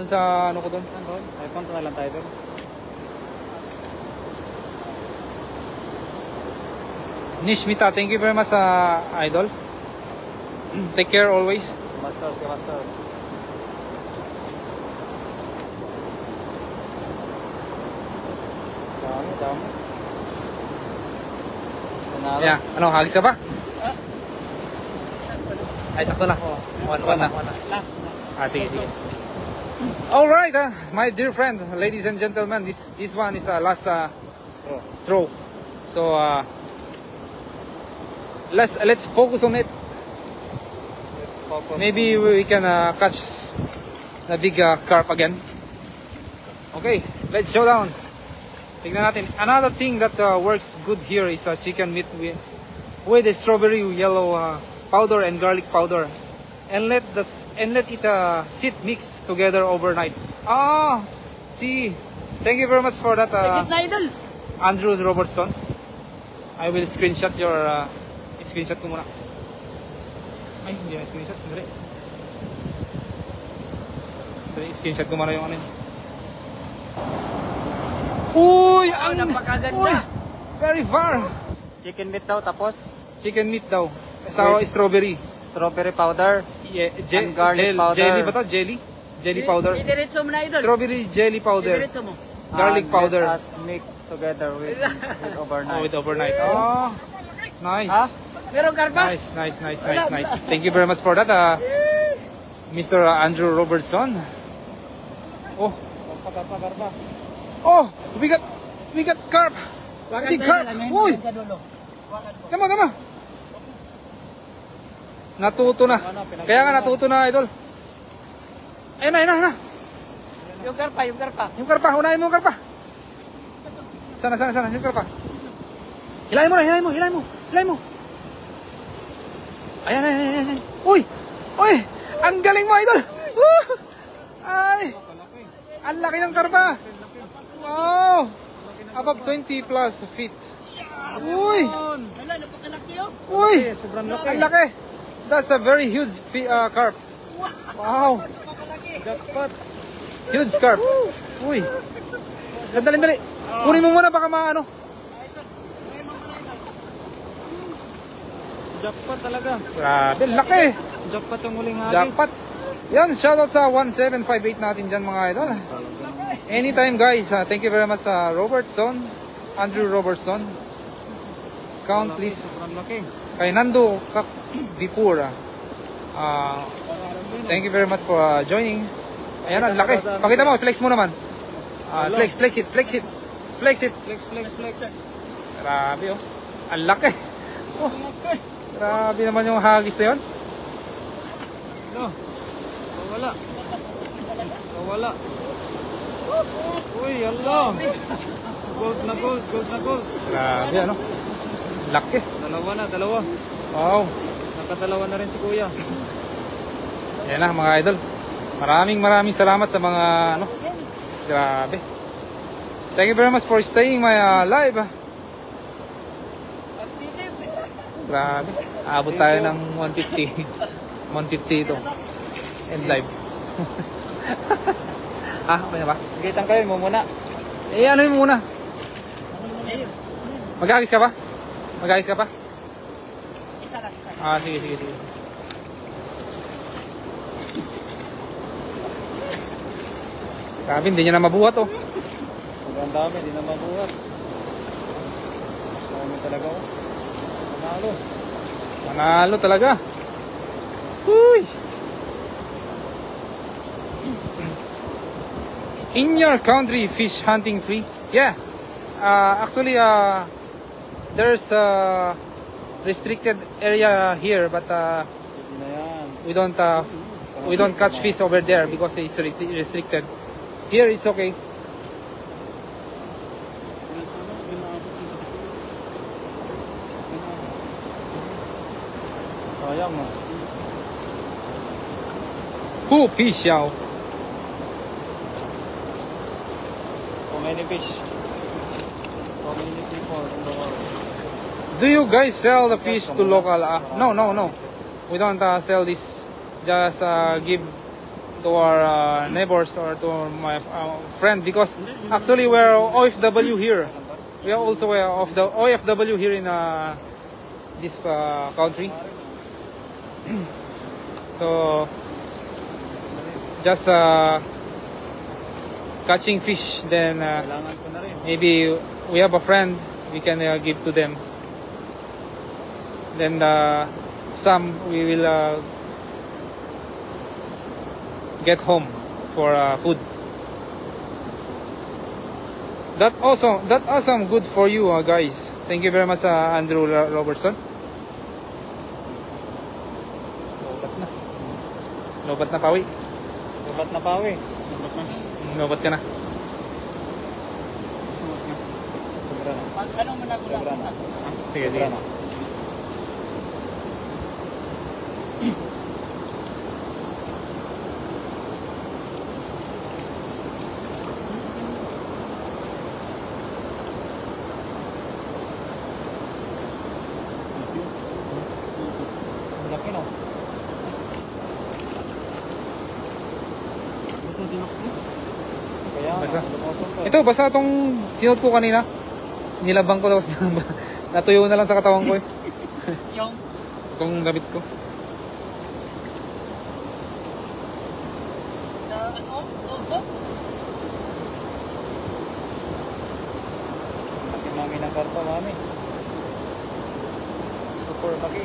Speaker 1: sa ano ko doon.
Speaker 2: Andun? Ay, punta na lang tayo doon.
Speaker 1: Nishmita, thank you very much, Idol. Take care always.
Speaker 2: Master. Dami. Panalo.
Speaker 1: Yeah, ano, hagis ka pa? Ay, sakto na. One na. Sige. Alright, my dear friend, ladies and gentlemen, this one is last throw. So, let's focus on it.
Speaker 2: Let's focus.
Speaker 1: Maybe we can catch the big carp again. Okay, let's show down. Tignan natin. Another thing that works good here is chicken meat with the strawberry yellow powder and garlic powder, and let it sit mix together overnight. Ah, see. Thank you very much for that, Andrew Robertson. I will screenshot your screenshot ko muna. Ay, hindi na screenshot. Dali, screenshot ko muna yung ano yun. Uy! Ang napakaganda! Very far!
Speaker 2: Chicken meat daw, tapos
Speaker 1: Chicken meat daw. Sa strawberry.
Speaker 2: strawberry powder.
Speaker 1: Yeah,
Speaker 2: And garlic powder.
Speaker 1: Jelly ba to? Jelly powder.
Speaker 3: Idiretso mo na, idol.
Speaker 1: Strawberry jelly powder.
Speaker 3: Idiretso mo.
Speaker 1: Garlic
Speaker 2: And
Speaker 1: powder.
Speaker 2: let us mix together with overnight.
Speaker 1: Oh, with overnight. Oh, nice.
Speaker 2: Ah?
Speaker 3: Meron karpa?
Speaker 1: Nice. Thank you very much for that, Mr. Andrew Robertson. Oh,
Speaker 2: Karpa.
Speaker 1: oh, we got carp. Big carp. Uy, tama. Natuto na. Kaya nga natuto na, idol. Ayun na.
Speaker 3: Yung karpa.
Speaker 1: Yung karpa, unahin mo yung karpa. Sana, yung karpa. Hilahin mo. Ayan. Uy! Ang galing mo, idol! Ay! Ang laki ng karpa! Wow! Above 20 plus feet. Uy!
Speaker 3: Wala, napakalaki yun.
Speaker 1: Uy!
Speaker 2: Sobrang laki.
Speaker 1: Ang laki! That's a very huge carp. Wow!
Speaker 2: Jackpot.
Speaker 1: Huge carp. Uy! Dali. Kunin mo muna baka maano.
Speaker 2: Jackpot talaga.
Speaker 1: Grabe, laki!
Speaker 2: Jackpot yung huling hagis.
Speaker 1: Jackpot! Yan, shoutout sa 1758 natin dyan mga idol. Anytime guys, thank you very much sa Andrew Robertson. Count please.
Speaker 2: Sobrang laki.
Speaker 1: Kay Nando Vipura. Thank you very much for joining. Ayan, ang laki. Pakita mo, flex mo naman. Flex it.
Speaker 2: Flex.
Speaker 1: Grabe oh. Ang laki. Oh, grabe naman yung hagis na yun.
Speaker 2: No. Wala. Uy, Allah. Gold na gold.
Speaker 1: Grabe ano. Laki.
Speaker 2: Dalawa.
Speaker 1: Wow.
Speaker 2: Nakadalawa na rin si Kuya.
Speaker 1: Yan na mga idol. Maraming salamat sa mga ano. Grabe. Thank you very much for staying my live. Grabe. Abot tayo ng 150. 150 ito. End live. Okay na ba?
Speaker 2: Sige, tangkalin mo muna.
Speaker 1: Ano yun muna? Mag-agis ka pa?
Speaker 3: Isa lang.
Speaker 1: Sige. Grabe, hindi niya na mabuhat oh.
Speaker 2: Sobrang dami, di na mabuhat. Dami talaga oh.
Speaker 1: Manalo talaga. Uy! In your country, fish hunting free? Yeah. Actually, there's a restricted area here, but
Speaker 2: Hindi na yan.
Speaker 1: we don't catch fish over there because it's restricted. Here it's okay.
Speaker 2: Sayang mo.
Speaker 1: Pisyaw.
Speaker 2: How many fish? How many people in the world?
Speaker 1: Do you guys sell the fish to local? No. We don't sell this. Just give to our neighbors or to my friend because actually we're OFW here. We are also of the OFW here in this country. So just catching fish, then
Speaker 2: Kailangan ko na rin.
Speaker 1: maybe we have a friend we can give to them. Then some we will get home for food. That awesome good for you guys. Thank you very much Andrew Robertson. Lobat na pawi.
Speaker 2: Subat na pawi.
Speaker 1: Lobat ka na.
Speaker 2: Sobra na.
Speaker 3: Ano man ako lang
Speaker 2: Sobra na.
Speaker 3: sa
Speaker 1: Sige,
Speaker 2: Sobra
Speaker 1: sige.
Speaker 2: na. Laki no? Kaya,
Speaker 1: Basa.
Speaker 2: lumusong to.
Speaker 1: Ito, basta itong sinuot ko kanina. Nilabang ko tapos natuyo na lang sa katawan ko eh.
Speaker 3: yung
Speaker 1: Itong damit ko.
Speaker 3: ano? Opo?
Speaker 2: Laki mami ng karpa, mami. Super laki.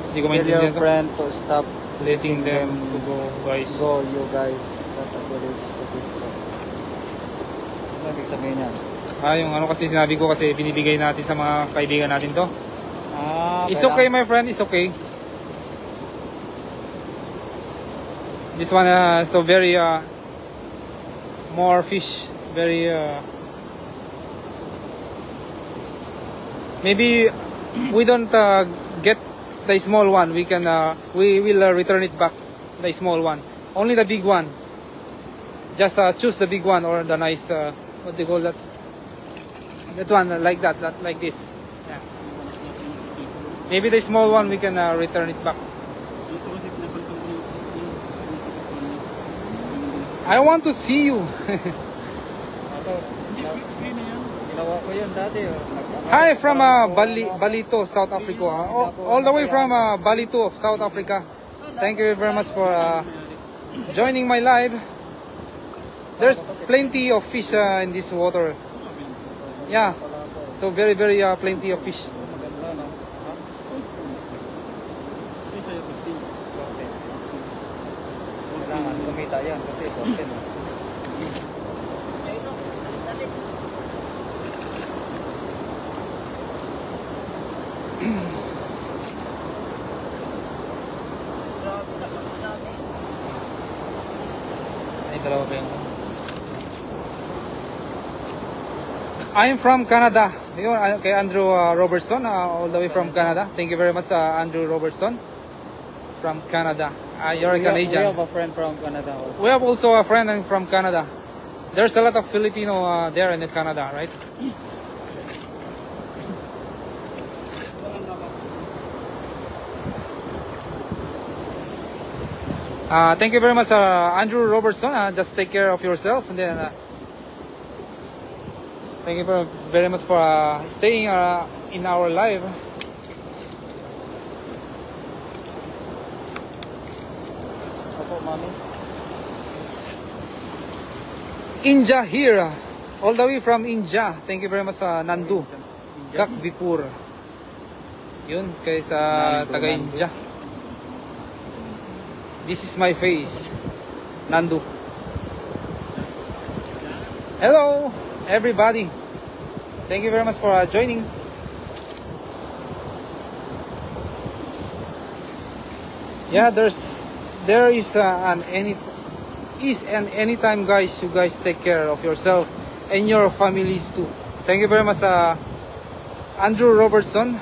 Speaker 1: Hindi ko
Speaker 2: Tell your
Speaker 1: maintindihan ito.
Speaker 2: friend to stop
Speaker 1: Letting them to go, guys.
Speaker 2: go, you guys. That ability to be pro. Ano ibig sabihin yan?
Speaker 1: Yung ano kasi sinabi ko kasi binibigay natin sa mga kaibigan natin to. It's
Speaker 2: kaya-
Speaker 1: okay, my friend. It's okay. This one, so very, more fish. Very, maybe we don't get the small one. We can, we will return it back. The small one. Only the big one. Just choose the big one or the nice, what do you call that? That one, like that, like this. Yeah. Maybe the small one we can return it back. I want to see you.
Speaker 2: Ito, ginawa ko yun dati.
Speaker 1: Hi from Balito, South Africa. All the way from Balito, South Africa. Thank you very much for joining my live. There's plenty of fish in this water. Yeah, so very plenty of fish.
Speaker 2: Maganda, no? Ha? Kailangan kumita yan kasi content.
Speaker 3: Ito. Dali. Grabe na dami.
Speaker 1: Ay, dalawa ba yun? I'm from Canada. Yun, kay Andrew Robertson, all the way from Canada. Thank you very much, Andrew Robertson from Canada. You're a
Speaker 2: We
Speaker 1: Canadian.
Speaker 2: have a friend from Canada also.
Speaker 1: We have also a friend from Canada. There's a lot of Filipino there in Canada, right? Thank you very much, Andrew Robertson. Just take care of yourself, and then thank you very much for staying in our live.
Speaker 2: Opo, mami.
Speaker 1: India here, all the way from India. Thank you very much, Nandu Kakvipur. Yun, kay sa
Speaker 2: Nandu,
Speaker 1: taga India. This is my face, Nandu. Hello, everybody. Thank you very much for joining. Yeah, there is anytime, guys. You guys take care of yourself and your families too. Thank you very much, Andrew Robertson.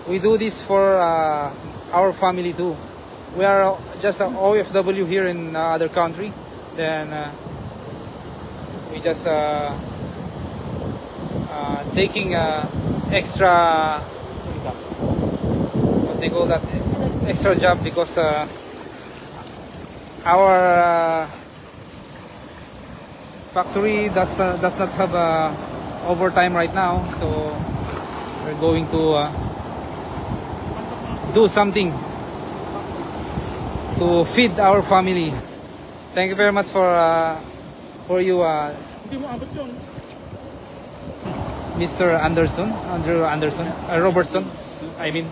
Speaker 1: We do this for our family too. We are just a OFW here in other country. Then we just taking extra, what they call that, extra job because our factory does not have overtime right now, so we're going to do something to feed our family. Thank you very much for you, Mr. Andrew Anderson, Robertson. I mean,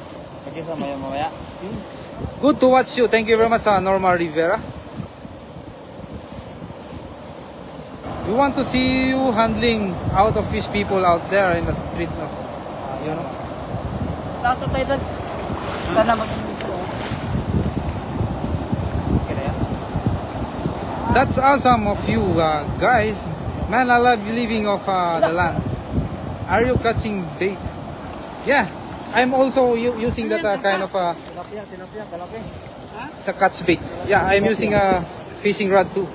Speaker 2: Mag-isa mamaya.
Speaker 1: good to watch you. Thank you very much, Norma Rivera. We want to see you handling out of fish people out there in the street. Yun.
Speaker 3: Nasa tayo doon. Sana mag-dito.
Speaker 2: Okay na yan.
Speaker 1: That's awesome of you guys. Man, I love living off the land. Are you catching bait? Yeah, I'm also using that kind of
Speaker 2: Tilapia, kalaki.
Speaker 1: sa catch bait. Yeah, I'm using a fishing rod too.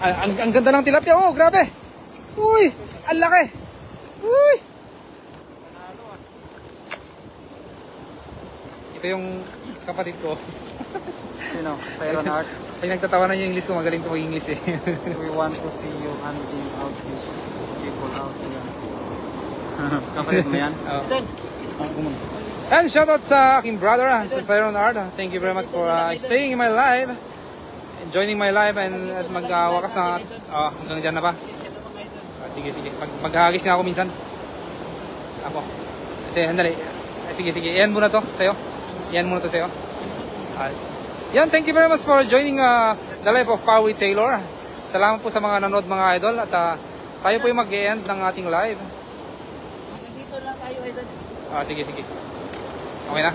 Speaker 1: Ang ganda ng tilapia. Oh, grabe. Uy, ang laki. Uy. Ito yung kapatid ko.
Speaker 2: Sino? Siren Art.
Speaker 1: Pag nagtatawanan yung English ko, magaling ko mag-English eh.
Speaker 2: We want to see you hunting out fish. People out here. Kapatid mo yan?
Speaker 1: Oh.
Speaker 3: Doon.
Speaker 1: And shoutout sa aking brother, sa Siren Art. Thank you very much for staying in my live. Joining my live and at magwakas na hanggang dyan na ba? Sige. Maghahagis nga ako minsan. Ako. Kasi, andali. Sige. Iyan muna to sa'yo. Yan, thank you very much for joining the live of Pauwi Taylor. Salamat po sa mga nanood mga idol. At tayo po yung mag-e-end ng ating live.
Speaker 3: Dito lang tayo, idol.
Speaker 1: Sige. Okay na.